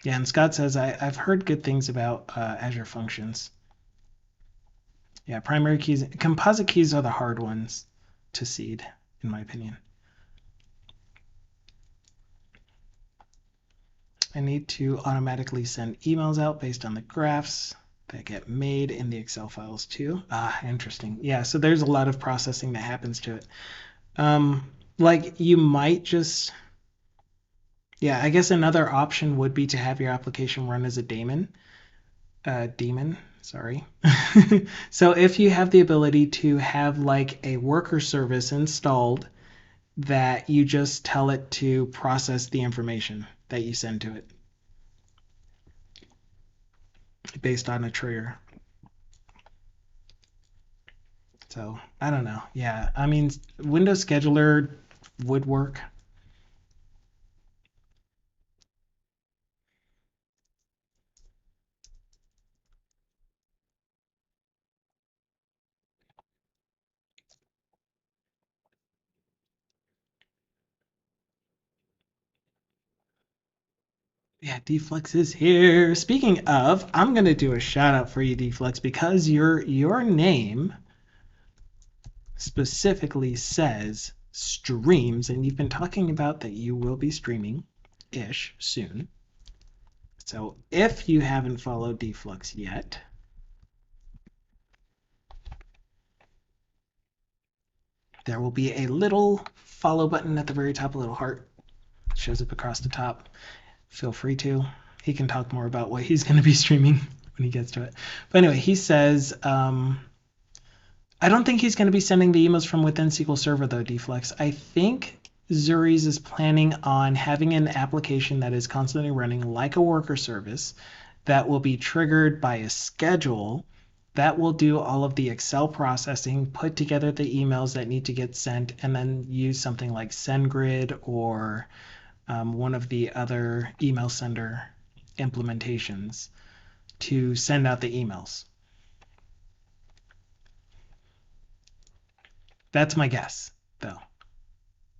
Yeah, and Scott says, I've heard good things about Azure Functions. Yeah, primary keys, composite keys are the hard ones to seed, in my opinion. I need to automatically send emails out based on the graphs that get made in the Excel files too. Interesting. Yeah, so there's a lot of processing that happens to it. Like you might just, yeah, I guess another option would be to have your application run as a daemon. Sorry. So if you have the ability to have like a worker service installed that you just tell it to process the information that you send to it based on a trigger. So I don't know. Yeah, I mean, Windows Scheduler would work. Yeah, Deflex is here. Speaking of, I'm gonna do a shout out for you, Deflex, because your name specifically says streams, and you've been talking about that you will be streaming ish soon. So if you haven't followed Deflux yet, there will be a little follow button at the very top, a little heart shows up across the top. Feel free to. He can talk more about what he's going to be streaming when he gets to it. But anyway, he says, I don't think he's going to be sending the emails from within SQL Server though, Deflex. I think Zuris is planning on having an application that is constantly running like a worker service that will be triggered by a schedule that will do all of the Excel processing, put together the emails that need to get sent, and then use something like SendGrid or one of the other email sender implementations to send out the emails. That's my guess, though.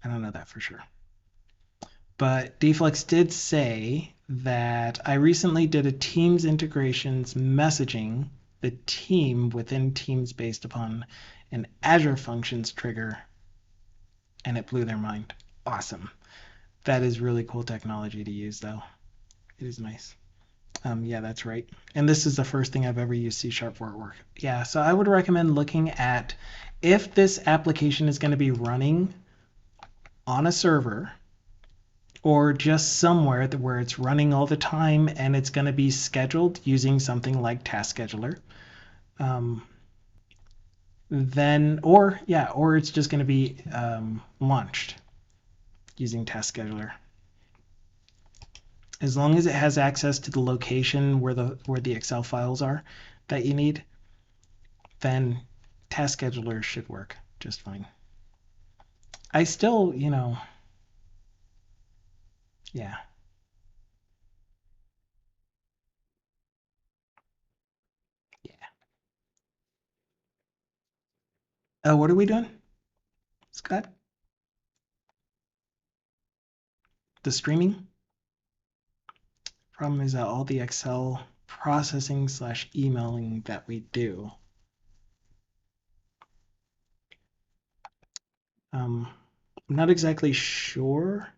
I don't know that for sure. But Deflex did say that I recently did a Teams integrations messaging the team within Teams based upon an Azure Functions trigger, and it blew their mind. Awesome. That is really cool technology to use, though. It is nice. Yeah, that's right. And this is the first thing I've ever used C# for at work. Yeah, so I would recommend looking at if this application is going to be running on a server or just somewhere where it's running all the time and it's going to be scheduled using something like Task Scheduler. Then, or it's just going to be launched using Task Scheduler. As long as it has access to the location where the Excel files are that you need, then Task Scheduler should work just fine. I still, yeah. Yeah. What are we doing, Scott? The streaming? Problem is that all the Excel processing / emailing that we do, I'm not exactly sure.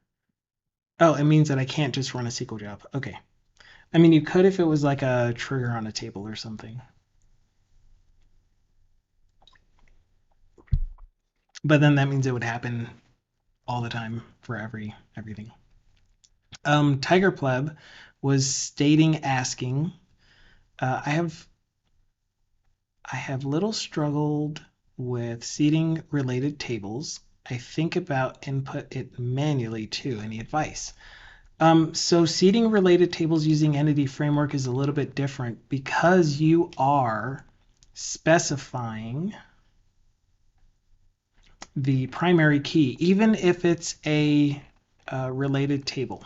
Oh, it means that I can't just run a SQL job. Okay. I mean, you could if it was like a trigger on a table or something. But then that means it would happen all the time for everything. Tiger Pleb was asking, I have little struggled with seeding related tables. I think about input it manually too. Any advice? So seeding related tables using Entity Framework is a little bit different because you are specifying the primary key, even if it's a related table.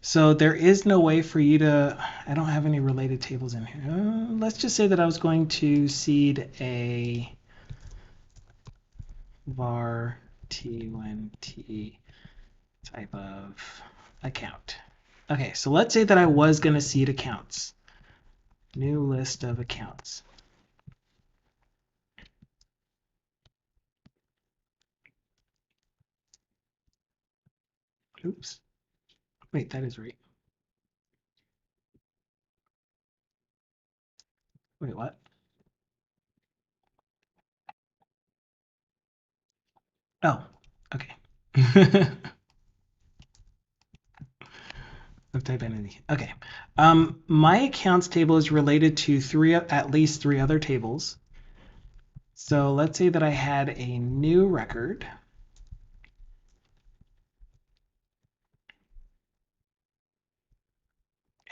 So there is no way for you to, I don't have any related tables in here. Let's just say that I was going to seed a var t when t type of account. Okay, so let's say that I was going to seed accounts. New list of accounts. Oops. Wait, that is right. Wait, what? Oh, okay. Of type entity. Okay. My accounts table is related to at least three other tables. So let's say that I had a new record.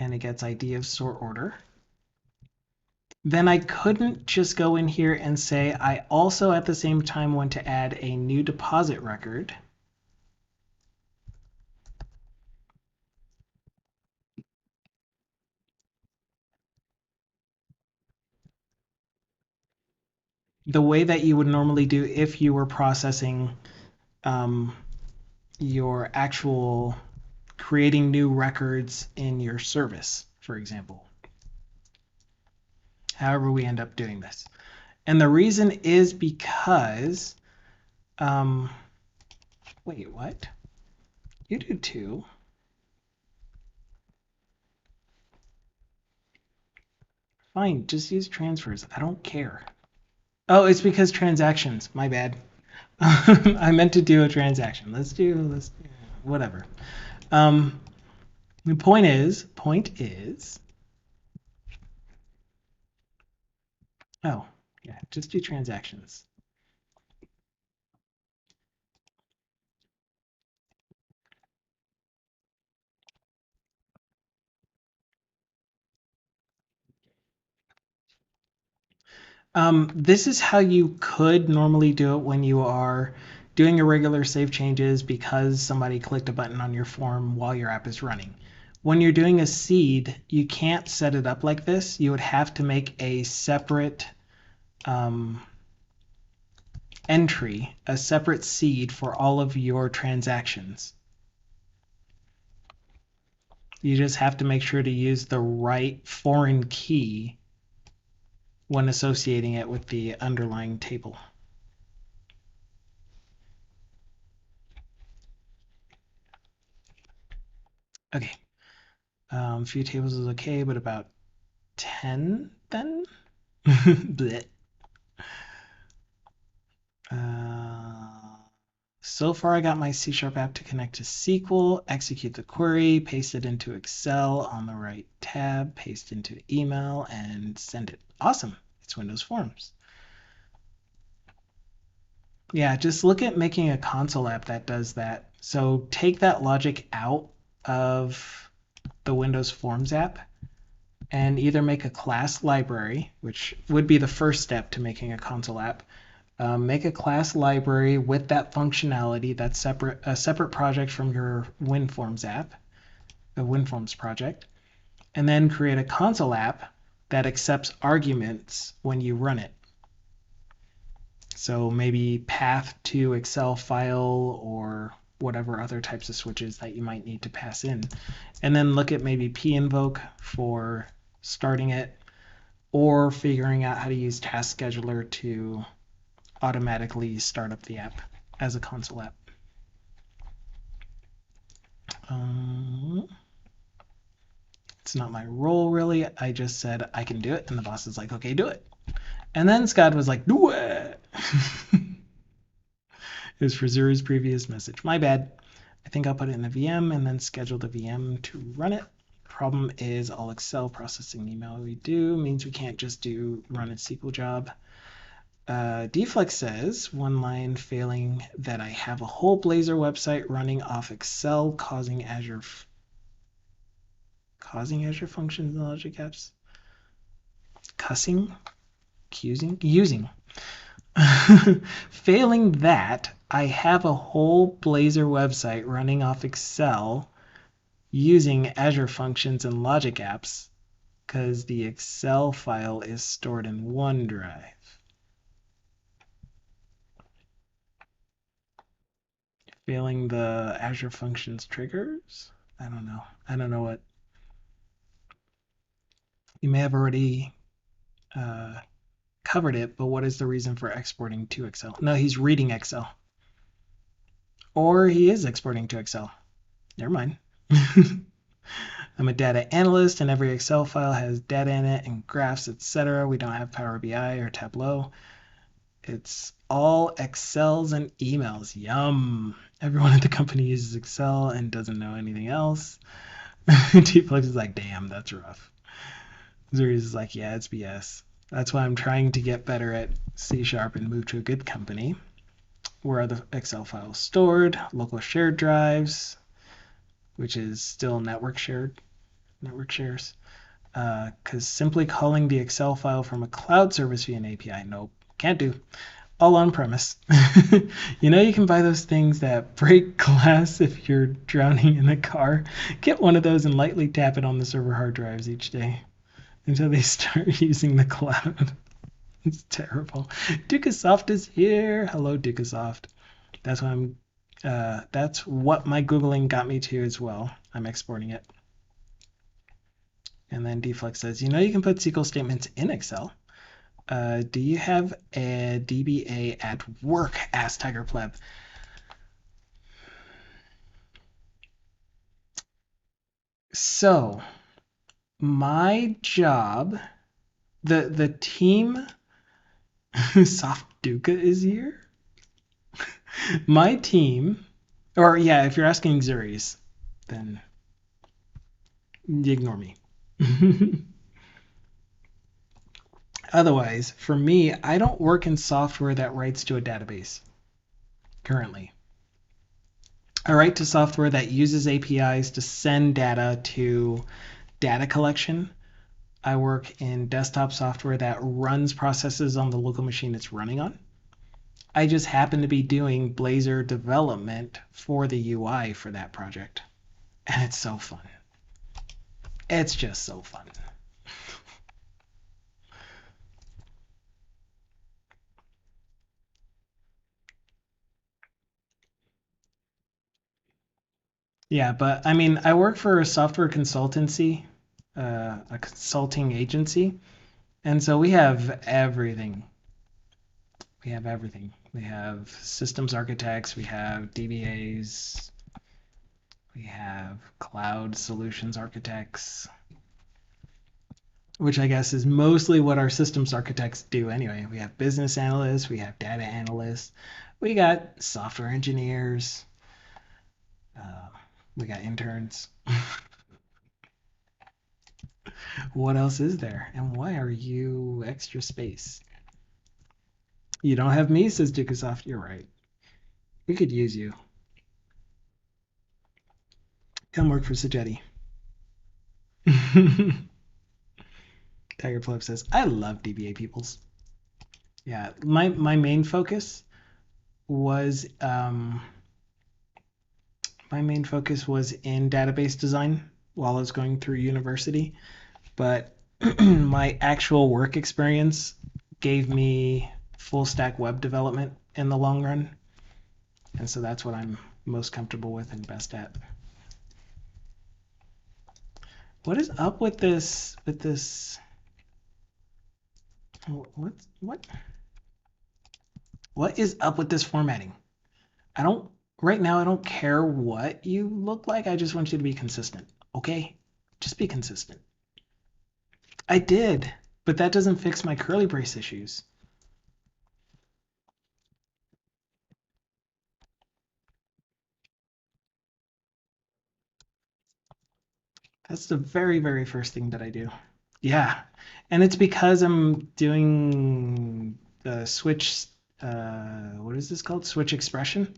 And it gets ID of sort order. Then I couldn't just go in here and say I also at the same time want to add a new deposit record. The way that you would normally do if you were processing your actual creating new records in your service, for example. However, we end up doing this. And the reason is because, wait, what? You do too. Fine, just use transfers. I don't care. Oh, it's because transactions. My bad. I meant to do a transaction. Let's do whatever. The point is, oh, yeah, just do transactions. This is how you could normally do it when you are doing irregular save changes because somebody clicked a button on your form while your app is running. When you're doing a seed, you can't set it up like this. You would have to make a separate entry, a separate seed for all of your transactions. You just have to make sure to use the right foreign key when associating it with the underlying table. Okay. A few tables is okay, but about 10 then? So far I got my C# app to connect to SQL, execute the query, paste it into Excel on the right tab, paste into email, and send it. Awesome. It's Windows Forms. Yeah, just look at making a console app that does that. So take that logic out of the Windows Forms app and either make a class library, which would be the first step to making a console app. Make a class library with that functionality that's a separate project from your WinForms app, the WinForms project, and then create a console app that accepts arguments when you run it. So maybe path to Excel file or whatever other types of switches that you might need to pass in. And then look at maybe pinvoke for starting it or figuring out how to use Task Scheduler to automatically start up the app as a console app. It's not my role really. I just said I can do it, and the boss is like, okay, do it. And then Scott was like, do it. It was for Zuri's previous message. My bad. I think I'll put it in a VM and then schedule the VM to run it. Problem is all Excel processing email we do means we can't just run a SQL job. Deflex says, one line failing that I have a whole Blazor website running off Excel causing Azure functions and logic apps. Using. Failing that, I have a whole Blazor website running off Excel using Azure functions and logic apps because the Excel file is stored in OneDrive. Failing the Azure Functions triggers? I don't know. I don't know what. You may have already covered it, but what is the reason for exporting to Excel? No, he's reading Excel. Or he is exporting to Excel. Never mind. I'm a data analyst, and every Excel file has data in it and graphs, etc. We don't have Power BI or Tableau. It's all Excels and emails. Yum. Everyone at the company uses Excel and doesn't know anything else. T-Plex is like, damn, that's rough. Zuri's is like, yeah, it's BS. That's why I'm trying to get better at C# and move to a good company. Where are the Excel files stored? Local shared drives, which is still network shares. Because simply calling the Excel file from a cloud service via an API, nope, can't do. All on premise. You know, you can buy those things that break glass if you're drowning in a car. Get one of those and lightly tap it on the server hard drives each day until they start using the cloud. It's terrible. Dukasoft is here. Hello, Dukasoft. That's what my Googling got me to as well. I'm exporting it. And then Dflex says, you know, you can put SQL statements in Excel. Do you have a DBA at work? Asked Tiger Pleb. So, my job, the team, Soft Duca is here. My team, or yeah, if you're asking Zuri's, then ignore me. Otherwise, for me, I don't work in software that writes to a database currently. I write to software that uses APIs to send data to data collection. I work in desktop software that runs processes on the local machine it's running on. I just happen to be doing Blazor development for the UI for that project. And it's so fun. It's just so fun. Yeah, but I mean, I work for a software consultancy, a consulting agency, and so we have everything. We have everything. We have systems architects, we have DBAs, we have cloud solutions architects, which I guess is mostly what our systems architects do anyway. We have business analysts, we have data analysts, we got software engineers, we got interns. What else is there? And why are you extra space? You don't have me, says Dukasoft. You're right. We could use you. Come work for Sajetti. Tiger Flip says, I love DBA peoples. Yeah, my main focus was in database design while I was going through university, but my actual work experience gave me full stack web development in the long run, and so that's what I'm most comfortable with and best at. What is up with this? What is up with this formatting? Right now I don't care what you look like. I just want you to be consistent. Okay? Just be consistent. I did, but that doesn't fix my curly brace issues. That's the very, very first thing that I do. Yeah. And it's because I'm doing the switch, what is this called? Switch expression.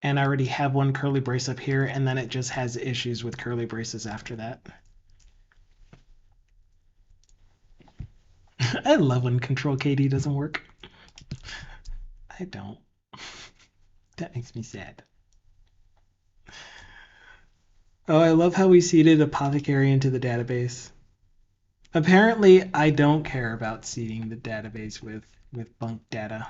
And I already have one curly brace up here, and then it just has issues with curly braces after that. I love when Control KD doesn't work. I don't. That makes me sad. Oh, I love how we seeded Apothecary into the database. Apparently, I don't care about seeding the database with bunk data.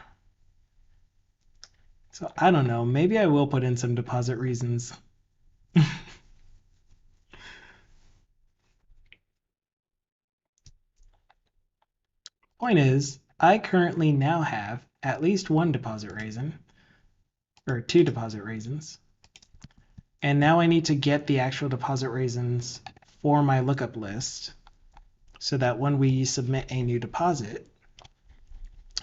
So I don't know. Maybe I will put in some deposit reasons. Point is, I currently now have at least one deposit reason, or two deposit reasons. And now I need to get the actual deposit reasons for my lookup list so that when we submit a new deposit,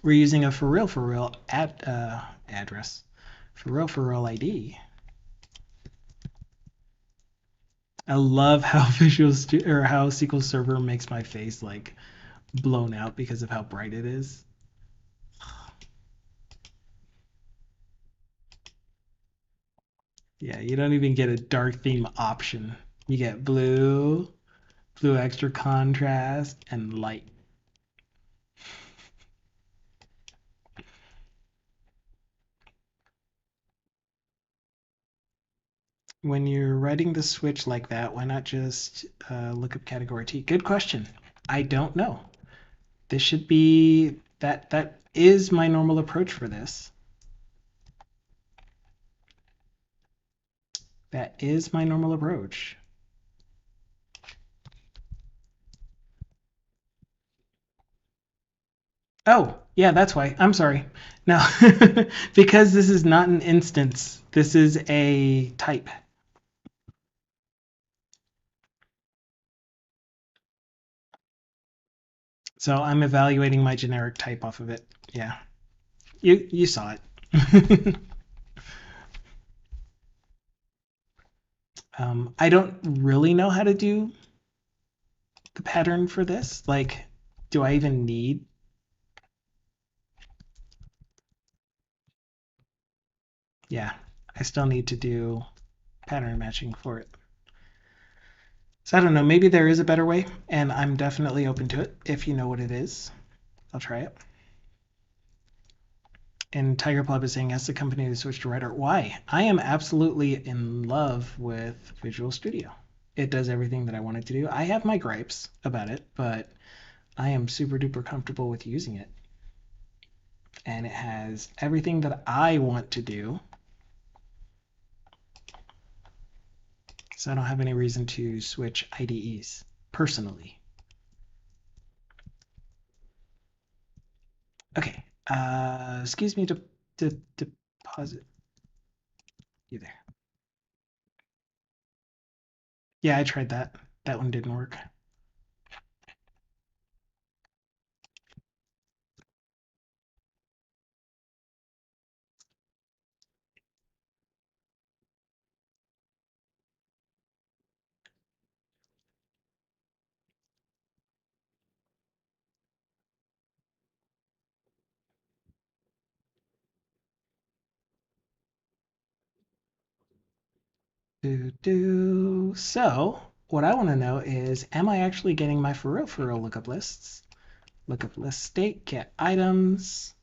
we're using a for real address, for real ID. I love how how SQL Server makes my face like blown out because of how bright it is. Yeah, you don't even get a dark theme option. You get blue, blue extra contrast, and light. When you're writing the switch like that, why not just look up category T? Good question. I don't know. This should be that is my normal approach for this. That is my normal approach. Oh, yeah, that's why. I'm sorry. No, because this is not an instance. This is a type. So I'm evaluating my generic type off of it. Yeah, you saw it. I don't really know how to do the pattern for this. Like, do I even need? Yeah, I still need to do pattern matching for it. So I don't know, maybe there is a better way, and I'm definitely open to it. If you know what it is, I'll try it. And Tiger Club is saying, as the company to switch to Writer, why? I am absolutely in love with Visual Studio. It does everything that I want it to do. I have my gripes about it, but I am super duper comfortable with using it. And it has everything that I want to do. So I don't have any reason to switch IDEs personally. Okay. Excuse me to deposit you there. Yeah, I tried that. That one didn't work. So what I want to know is, am I actually getting my for real lookup lists? Lookup list state, get items,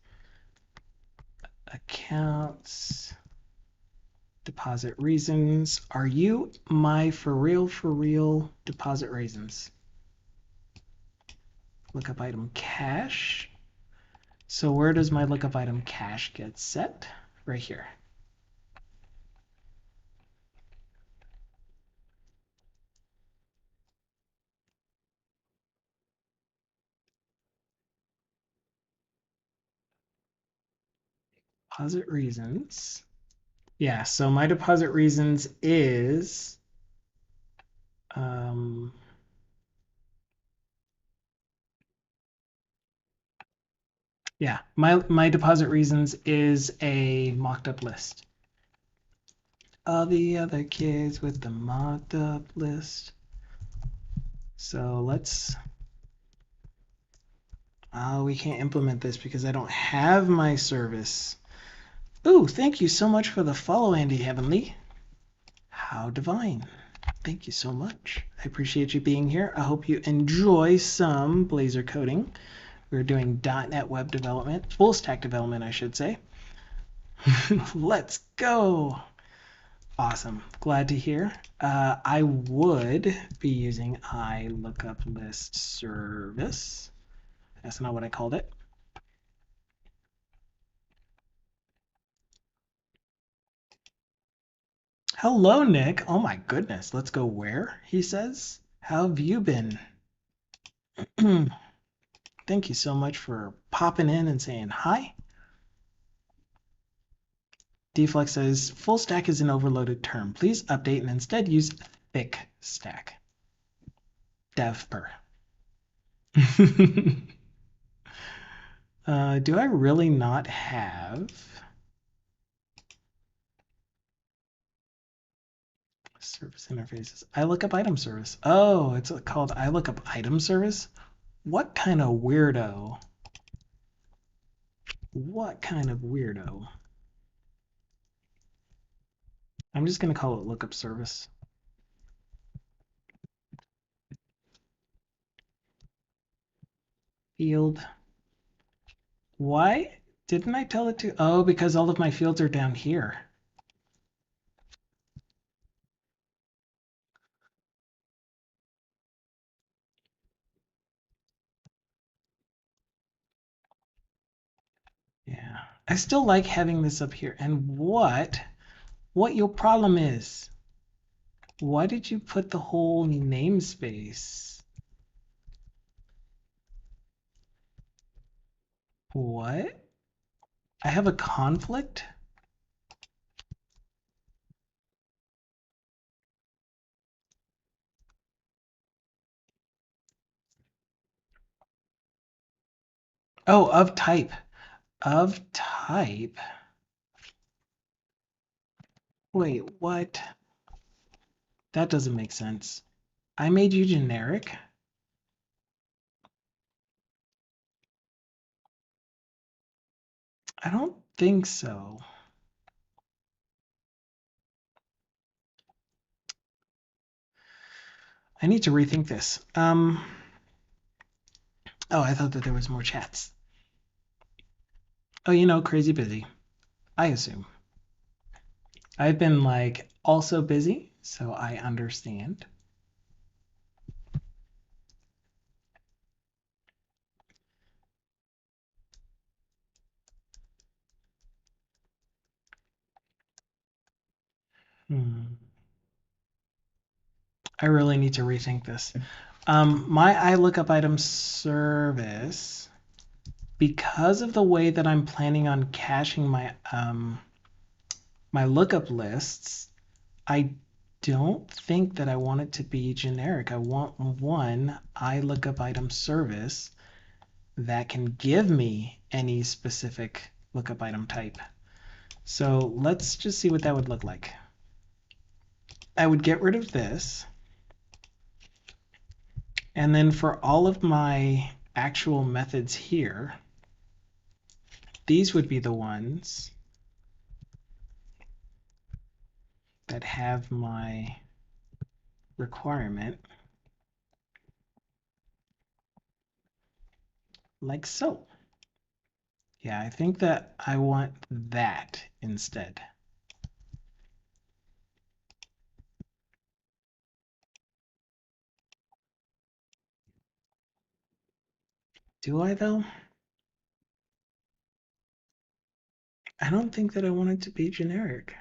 accounts, deposit reasons. Are you my for real deposit reasons? Lookup item cache. So where does my lookup item cache get set? Right here. Deposit reasons. Yeah, so my deposit reasons is yeah, my deposit reasons is a mocked up list. All the other kids with the mocked up list. So let's we can't implement this because I don't have my service. Ooh, thank you so much for the follow, Andy Heavenly. How divine. Thank you so much. I appreciate you being here. I hope you enjoy some Blazor coding. We're doing .NET web development, full stack development, I should say. Let's go. Awesome. Glad to hear. I would be using iLookupList service. That's not what I called it. Hello, Nick. Oh my goodness. Let's go where, he says. How have you been? Thank you so much for popping in and saying hi. Deflex says full stack is an overloaded term. Please update and instead use thick stack. Devper. Do I really not have service interfaces? I look up item service. Oh, it's called I look up item service? What kind of weirdo? What kind of weirdo? I'm just going to call it lookup service. Field. Why didn't I tell it to? Oh, because all of my fields are down here. Yeah. I still like having this up here. And what your problem is? Why did you put the whole namespace? What? I have a conflict? Oh, of type. Of type. Wait, what? That doesn't make sense. I made you generic? I don't think so. I need to rethink this. Oh, I thought that there was more chats. Oh, you know, crazy busy. I assume. I've been like also busy, so I understand. I really need to rethink this. My iLookUp service, because of the way that I'm planning on caching my lookup lists, I don't think that I want it to be generic. I want one iLookUp service that can give me any specific lookup item type. So let's just see what that would look like. I would get rid of this. And then for all of my actual methods here, these would be the ones that have my requirement, like so. Yeah, I think that I want that instead. Do I though? I don't think that I want it to be generic.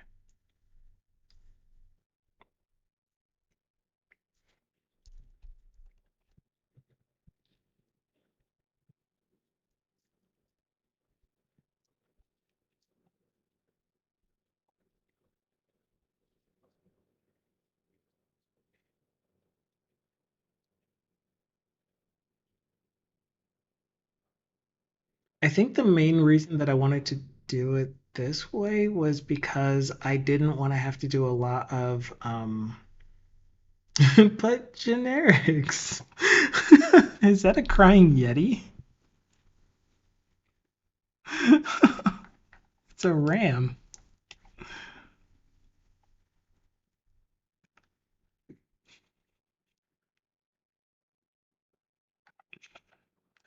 I think the main reason that I wanted to do it this way was because I didn't want to have to do a lot of but generics. Is that a crying Yeti? It's a ram.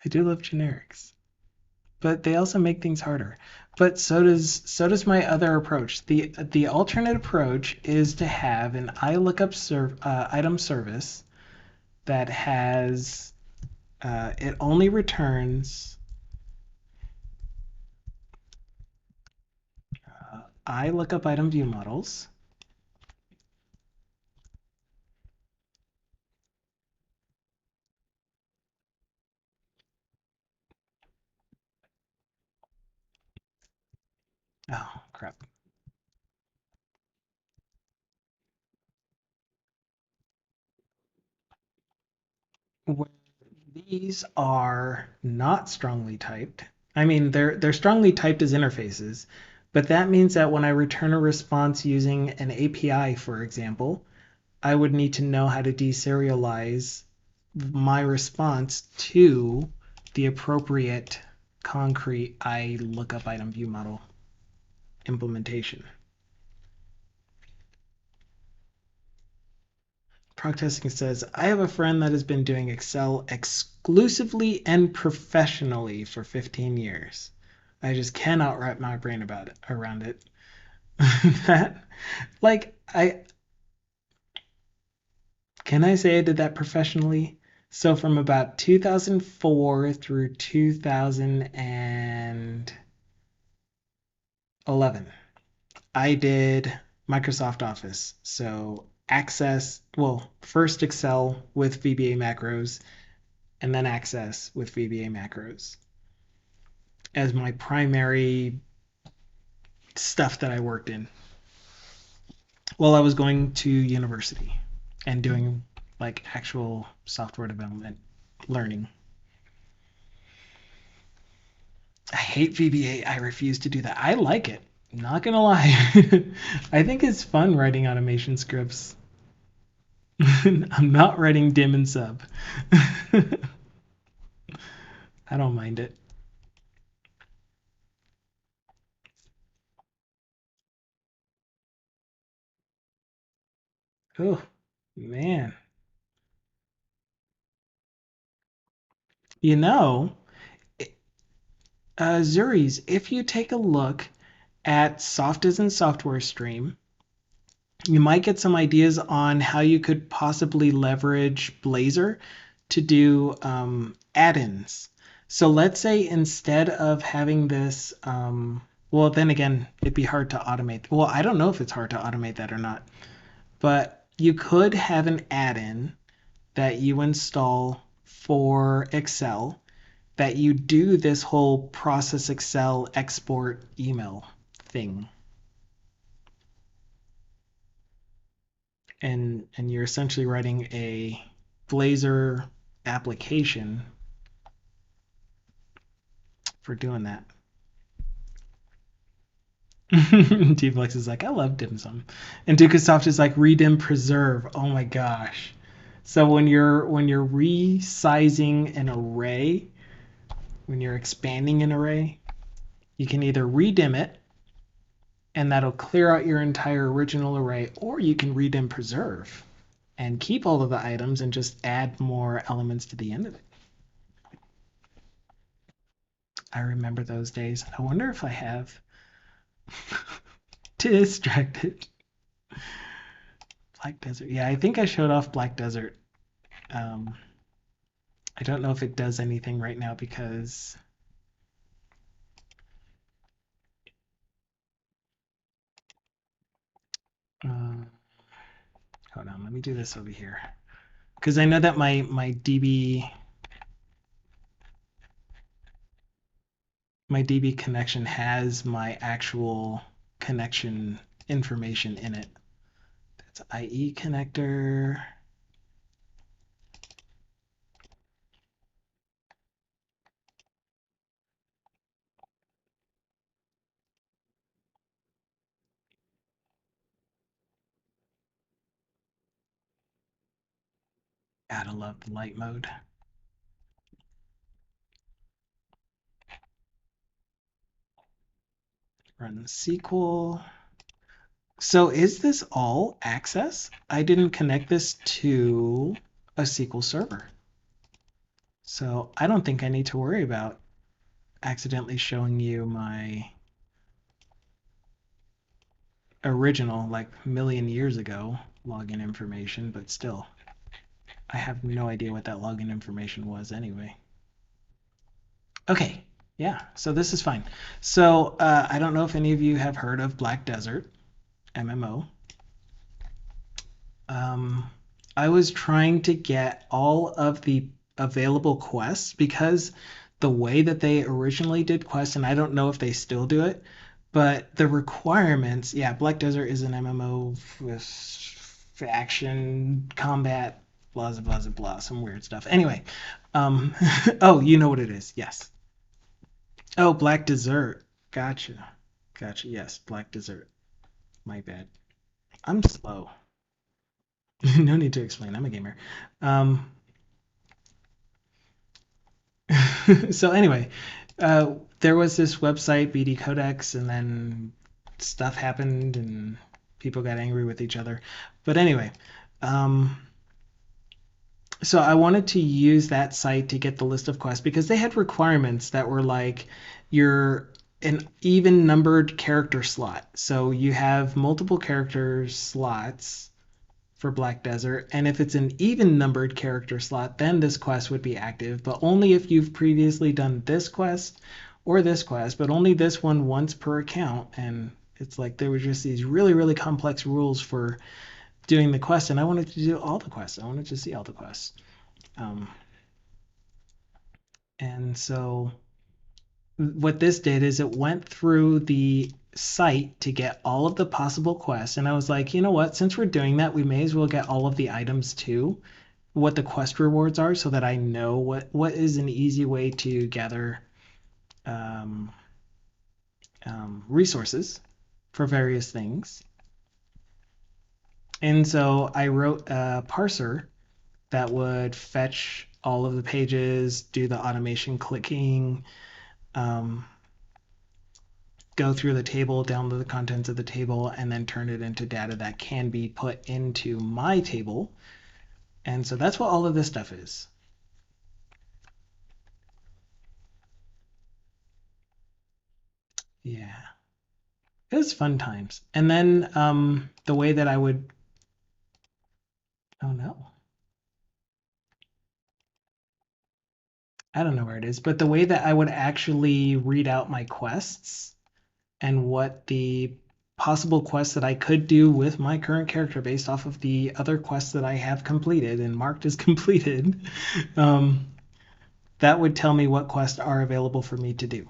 I do love generics, but they also make things harder. But so does my other approach. The alternate approach is to have an item service that has it only returns iLookUp item view models, Oh, crap. Where these are not strongly typed. I mean, they're strongly typed as interfaces, but that means that when I return a response using an API, for example, I would need to know how to deserialize my response to the appropriate concrete I lookup item view model implementation. Proc Testing says, I have a friend that has been doing Excel exclusively and professionally for 15 years. I just cannot wrap my brain around it. That, like, I can I say I did that professionally? So from about 2004 through 2011, I did Microsoft Office. So Access, well, first Excel with VBA macros, and then Access with VBA macros as my primary stuff that I worked in while I was going to university and doing like actual software development learning. I hate VBA. I refuse to do that. I like it. Not gonna lie. I think it's fun writing automation scripts. I'm not writing dim and sub. I don't mind it. Oh, man. You know, Zuris, if you take a look at Softism and Software Stream, you might get some ideas on how you could possibly leverage Blazor to do add-ins. So let's say instead of having this, well, then again, it'd be hard to automate. Well, I don't know if it's hard to automate that or not, but you could have an add-in that you install for Excel that you do this whole process Excel export email thing. And you're essentially writing a Blazor application for doing that. T-Flex is like, I love dim sum. And Dukasoft is like redim preserve. Oh my gosh. So when you're resizing an array, when you're expanding an array, you can either redim it and that'll clear out your entire original array, or you can redim preserve and keep all of the items and just add more elements to the end of it. I remember those days. I wonder if I have distracted. Black Desert. Yeah, I think I showed off Black Desert. Um, I don't know if it does anything right now because uh, hold on, let me do this over here because I know that my DB connection has my actual connection information in it. That's IE connector. Gotta love the light mode. Run SQL. So is this all access? I didn't connect this to a SQL server. So I don't think I need to worry about accidentally showing you my original, like million years ago, login information, but still, I have no idea what that login information was anyway. Okay, yeah, so this is fine. So I don't know if any of you have heard of Black Desert MMO. I was trying to get all of the available quests because the way that they originally did quests, and I don't know if they still do it, But the requirements, yeah, Black Desert is an MMO with action, combat, blah, blah, blah, blah, some weird stuff. Anyway, um, oh, you know what it is. Yes. Oh, Black Desert. Gotcha. Gotcha. Yes, Black Desert. My bad. I'm slow. No need to explain. I'm a gamer. Um, so anyway, there was this website, BD Codex, and then stuff happened and people got angry with each other. But anyway, um, so I wanted to use that site to get the list of quests because they had requirements that were like you're an even numbered character slot. So you have multiple character slots for Black Desert, and if it's an even numbered character slot, then this quest would be active, but only if you've previously done this quest or this quest, but only this one once per account. And it's like there were just these really, really complex rules for doing the quest, and I wanted to do all the quests. I wanted to see all the quests. Um, and so what this did is it went through the site to get all of the possible quests. And I was like, you know what? Since we're doing that, we may as well get all of the items too, what the quest rewards are, so that I know what is an easy way to gather um, resources for various things. And so I wrote a parser that would fetch all of the pages, do the automation clicking, um, go through the table, download the contents of the table, and then turn it into data that can be put into my table. And so that's what all of this stuff is. Yeah, it was fun times. And then the way that I would, oh no, I don't know where it is, but the way that I would actually read out my quests and what the possible quests that I could do with my current character based off of the other quests that I have completed and marked as completed, um, that would tell me what quests are available for me to do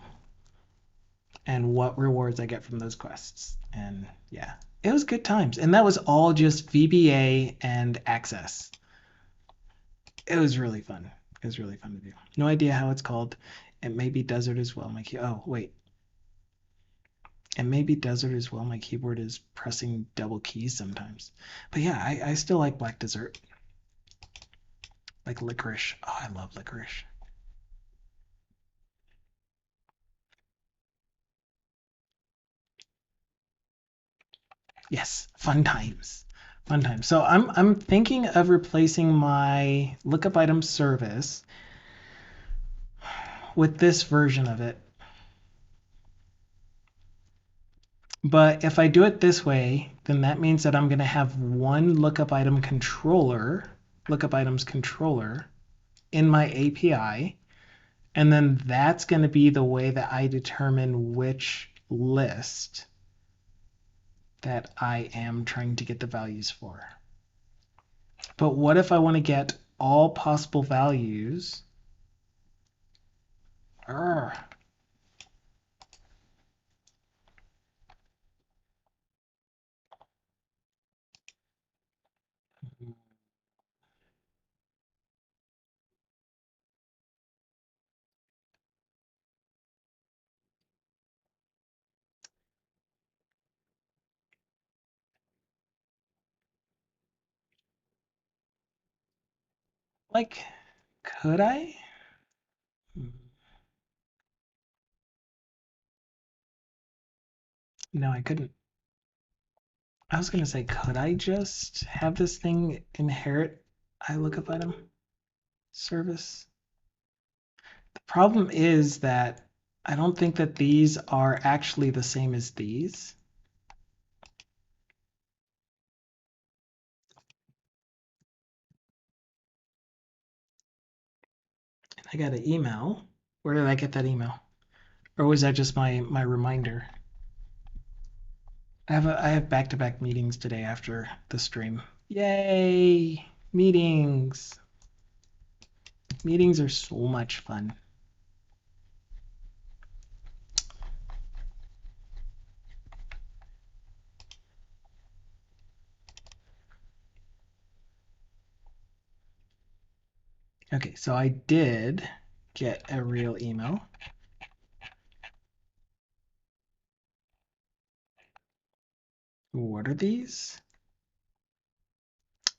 and what rewards I get from those quests. And yeah, it was good times. And that was all just VBA and access. It was really fun. It was really fun to do. No idea how it's called. It may be Desert as well. Oh, wait. It may be Desert as well. My keyboard is pressing double keys sometimes. But yeah, I still like Black Desert. Like licorice. Oh, I love licorice. Yes, fun times. Fun times. So I'm thinking of replacing my lookup item service with this version of it. But if I do it this way, then that means that I'm going to have one lookup item controller, lookup items controller in my API. And then that's going to be the way that I determine which list that I am trying to get the values for. But what if I want to get all possible values? Urgh. Like, could I? No, I couldn't. I was going to say, could I just have this thing inherit iLookup item service? The problem is that I don't think that these are actually the same as these. I got an email. Where did I get that email? Or was that just my reminder? I have back-to-back meetings today after the stream. Yay! Meetings. Meetings are so much fun. Okay, so I did get a real email. What are these?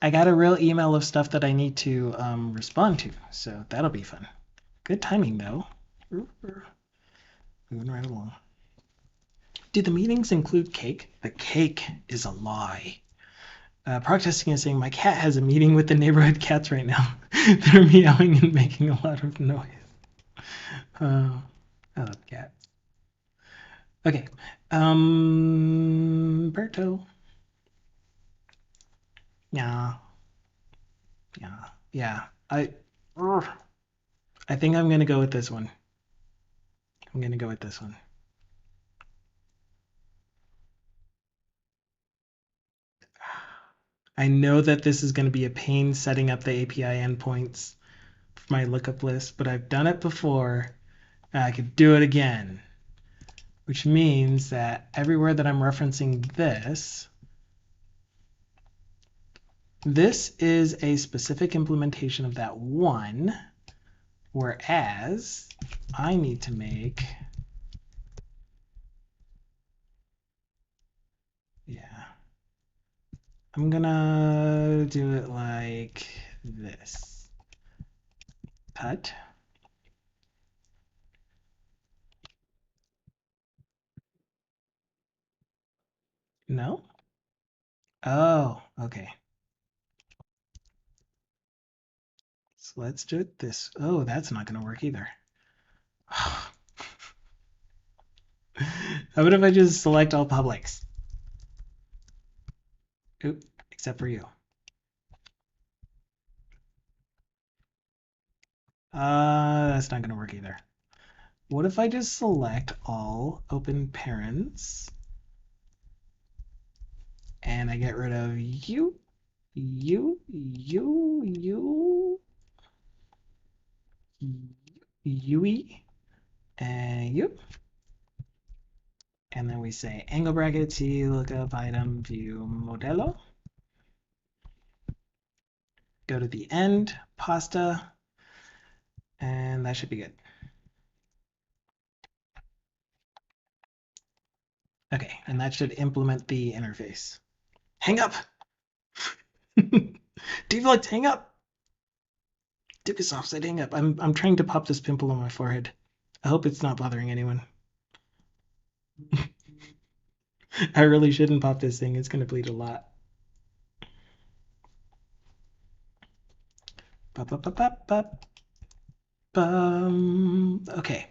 I got a real email of stuff that I need to respond to, so that'll be fun. Good timing, though. Moving right along. Do the meetings include cake? The cake is a lie. Product testing is saying my cat has a meeting with the neighborhood cats right now. They're meowing and making a lot of noise. I love cats. Okay. Berto. Yeah. Yeah. Yeah. I think I'm gonna go with this one. I'm gonna go with this one. I know that this is gonna be a pain setting up the API endpoints for my lookup list, but I've done it before. And I could do it again, which means that everywhere that I'm referencing this is a specific implementation of that one, whereas I need to make, yeah, I'm gonna do it like this. Cut. No? Oh, okay. So let's do it this. Oh, that's not gonna work either. How about if I just select all publics? Oop, except for you. That's not gonna work either. What if I just select all open parents and I get rid of you, Yui, and you. And then we say angle bracket T lookup item view modelo. Go to the end, pasta, and that should be good. Okay, and that should implement the interface. Hang up! Deflect, hang up! Dukasoft said hang up. I'm trying to pop this pimple on my forehead. I hope it's not bothering anyone. I really shouldn't pop this thing. It's going to bleed a lot. Okay.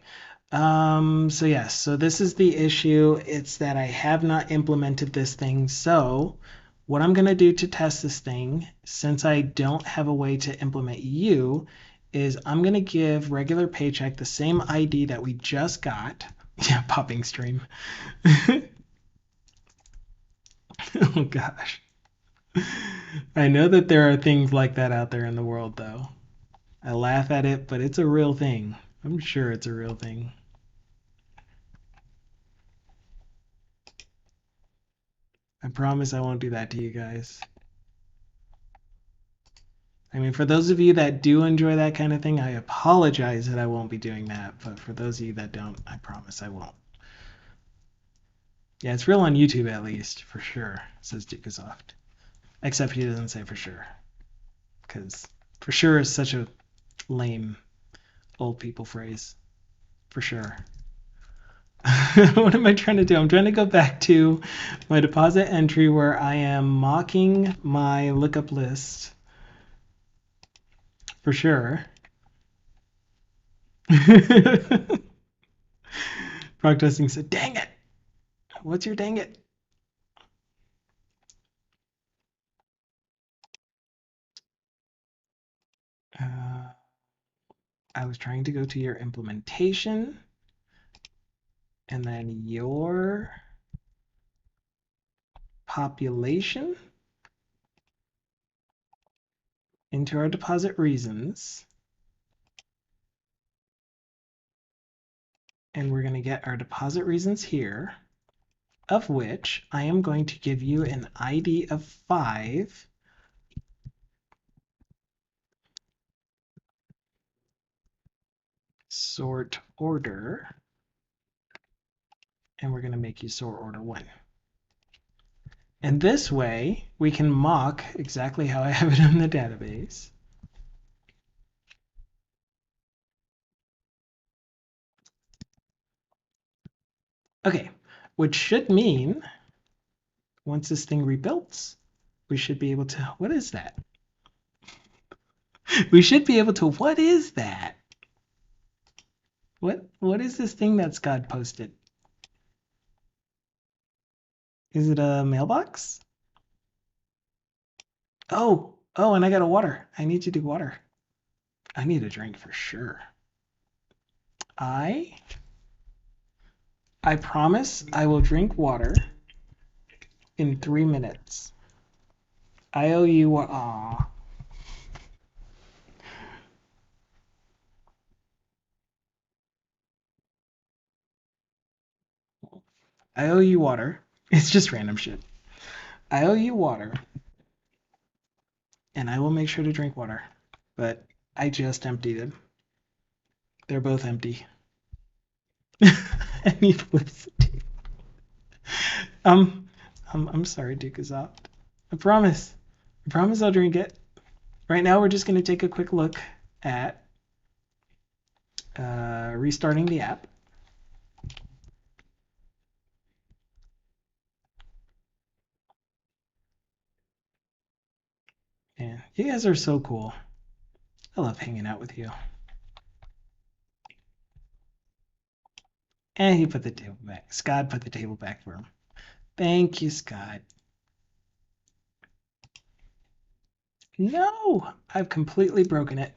So yes, so this is the issue. It's that I have not implemented this thing. So what I'm going to do to test this thing, since I don't have a way to implement you, is I'm going to give regular paycheck the same ID that we just got. Yeah, popping stream. Oh gosh. I know that there are things like that out there in the world, though. I laugh at it, but it's a real thing. I'm sure it's a real thing. I promise I won't do that to you guys. I mean, for those of you that do enjoy that kind of thing, I apologize that I won't be doing that. But for those of you that don't, I promise I won't. Yeah, it's real on YouTube at least, for sure, says Dukasoft. Except he doesn't say for sure. Because for sure is such a lame old people phrase. For sure. What am I trying to do? I'm trying to go back to my deposit entry where I am mocking my lookup list. For sure. Product testing said, dang it. What's your dang it? I was trying to go to your implementation and then your population into our deposit reasons. And we're going to get our deposit reasons here, of which I am going to give you an ID of 5. sort order, and we're going to make you sort order 1. And this way, we can mock exactly how I have it in the database. Okay, which should mean once this thing rebuilds, we should be able to, what is that? We should be able to, what is that? What is this thing that Scott posted? Is it a mailbox? Oh, and I got a water. I need to do water. I need a drink for sure. I promise I will drink water in 3 minutes. I owe you what? Aw. I owe you water. It's just random shit. I owe you water. And I will make sure to drink water. But I just emptied it. They're both empty. And he flips the table. I'm sorry, Duke is off. I promise. I promise I'll drink it. Right now we're just going to take a quick look at restarting the app. And you guys are so cool. I love hanging out with you. And he put the table back. Scott put the table back for him. Thank you, Scott. No, I've completely broken it.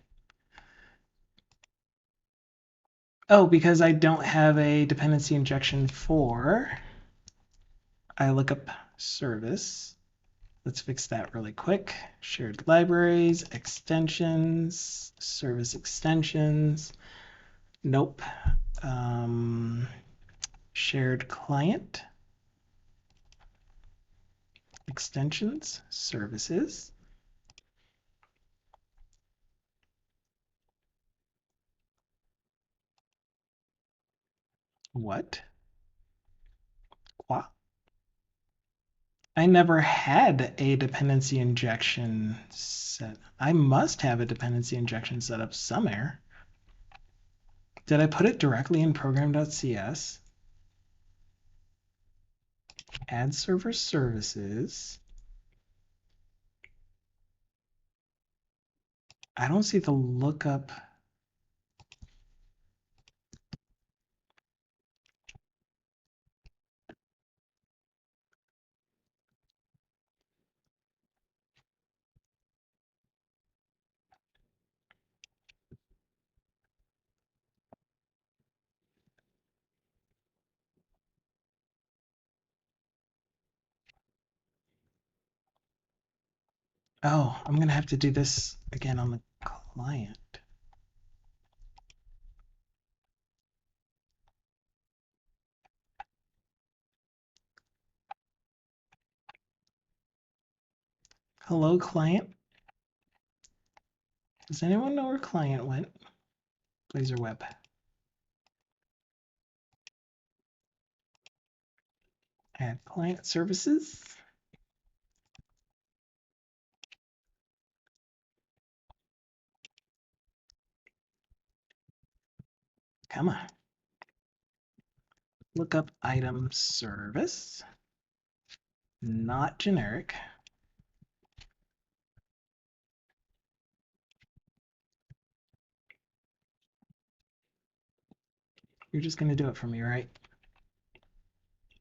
Oh, because I don't have a dependency injection for iLookup service. Let's fix that really quick. Shared libraries, extensions, service extensions. Nope. Shared client, extensions, services. What? What? I never had a dependency injection set. I must have a dependency injection set up somewhere. Did I put it directly in program.cs? Add server services. I don't see the lookup. Oh, I'm going to have to do this again on the client. Hello, client. Does anyone know where client went? Blazor Web. Add client services. Come on. Look up item service. Not generic. You're just going to do it for me, right?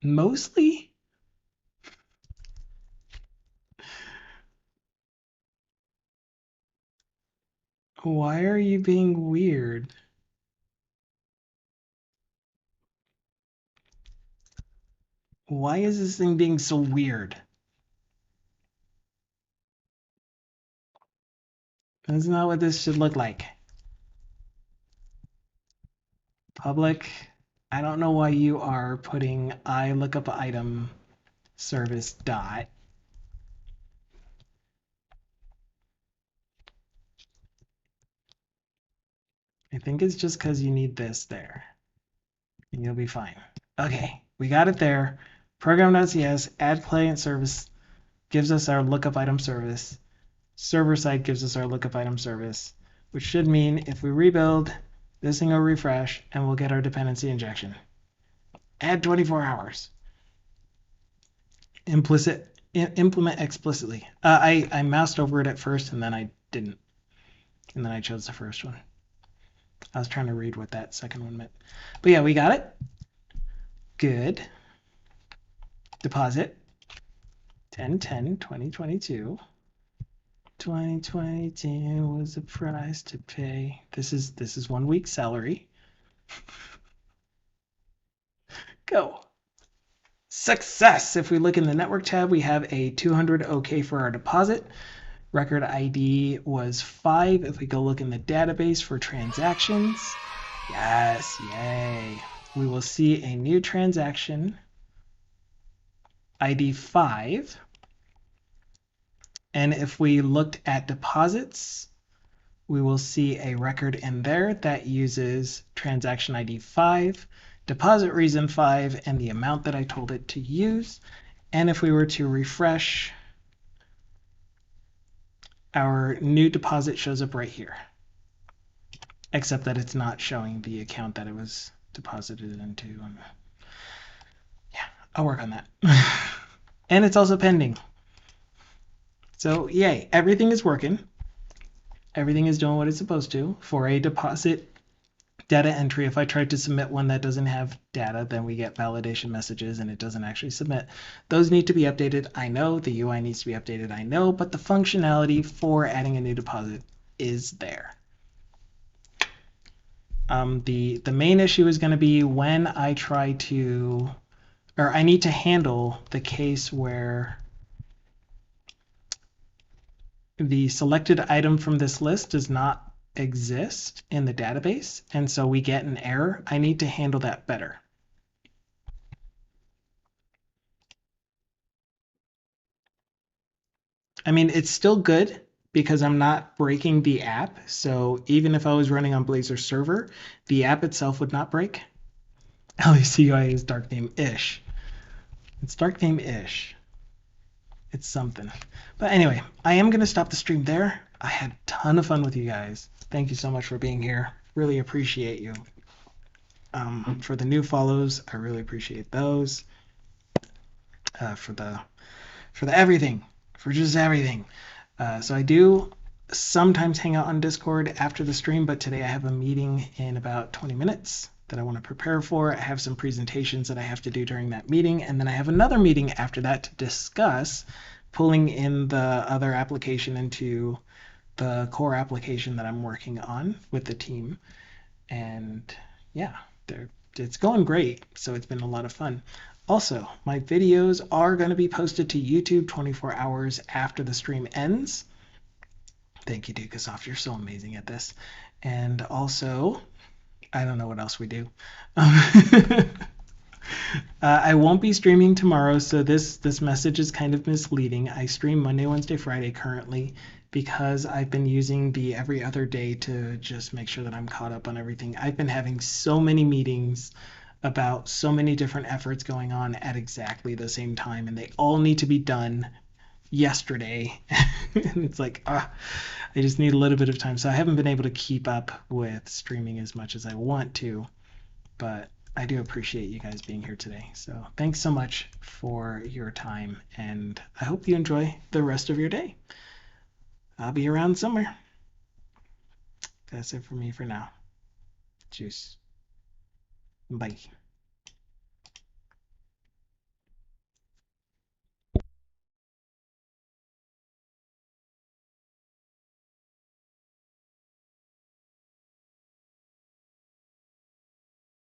Mostly? Why are you being weird? Why is this thing being so weird? That's not what this should look like. Public. I don't know why you are putting iLookup item service dot. I think it's just because you need this there. And you'll be fine. Okay, we got it there. Program.cs, add client service gives us our lookup item service. Server side gives us our lookup item service, which should mean if we rebuild, this thing will refresh and we'll get our dependency injection. Add 24 hours. Implement explicitly. I moused over it at first and then I didn't. And then I chose the first one. I was trying to read what that second one meant. But yeah, we got it. Good. Deposit. 10/10/2022. 2022 was the price to pay. This is 1 week salary. Go. Success. If we look in the network tab, we have a 200 OK for our deposit. Record ID was 5. If we go look in the database for transactions, yes, yay. We will see a new transaction, ID 5. And if we looked at deposits, we will see a record in there that uses transaction ID 5, deposit reason 5, and the amount that I told it to use. And if we were to refresh, our new deposit shows up right here, except that it's not showing the account that it was deposited into. Yeah, I'll work on that. And it's also pending. So yay, everything is working. Everything is doing what it's supposed to. For a deposit data entry, if I tried to submit one that doesn't have data, then we get validation messages and it doesn't actually submit. Those need to be updated, I know. The UI needs to be updated, I know. But the functionality for adding a new deposit is there. The main issue is going to be when I try to, or I need to handle the case where the selected item from this list does not exist in the database, and so we get an error. I need to handle that better. I mean, it's still good because I'm not breaking the app. So even if I was running on Blazor server, the app itself would not break. LECUI is dark theme-ish. It's dark theme-ish. It's something. But anyway, I am going to stop the stream there. I had a ton of fun with you guys. Thank you so much for being here. Really appreciate you. For the new follows, I really appreciate those. For the everything, for just everything. So I do sometimes hang out on Discord after the stream, but today I have a meeting in about 20 minutes that I want to prepare for. I have some presentations that I have to do during that meeting, and then I have another meeting after that to discuss pulling in the other application into the core application that I'm working on with the team. And yeah, it's going great. So it's been a lot of fun. Also, my videos are going to be posted to YouTube 24 hours after the stream ends. Thank you, Dukasoft. You're so amazing at this. And also, I don't know what else we do. I won't be streaming tomorrow, so this message is kind of misleading. I stream Monday, Wednesday, Friday currently because I've been using the every other day to just make sure that I'm caught up on everything. I've been having so many meetings about so many different efforts going on at exactly the same time, and they all need to be done yesterday. And it's like, I just need a little bit of time. So I haven't been able to keep up with streaming as much as I want to, but I do appreciate you guys being here today. So thanks so much for your time, and I hope you enjoy the rest of your day. I'll be around somewhere. That's it for me for now. Juice. Bye.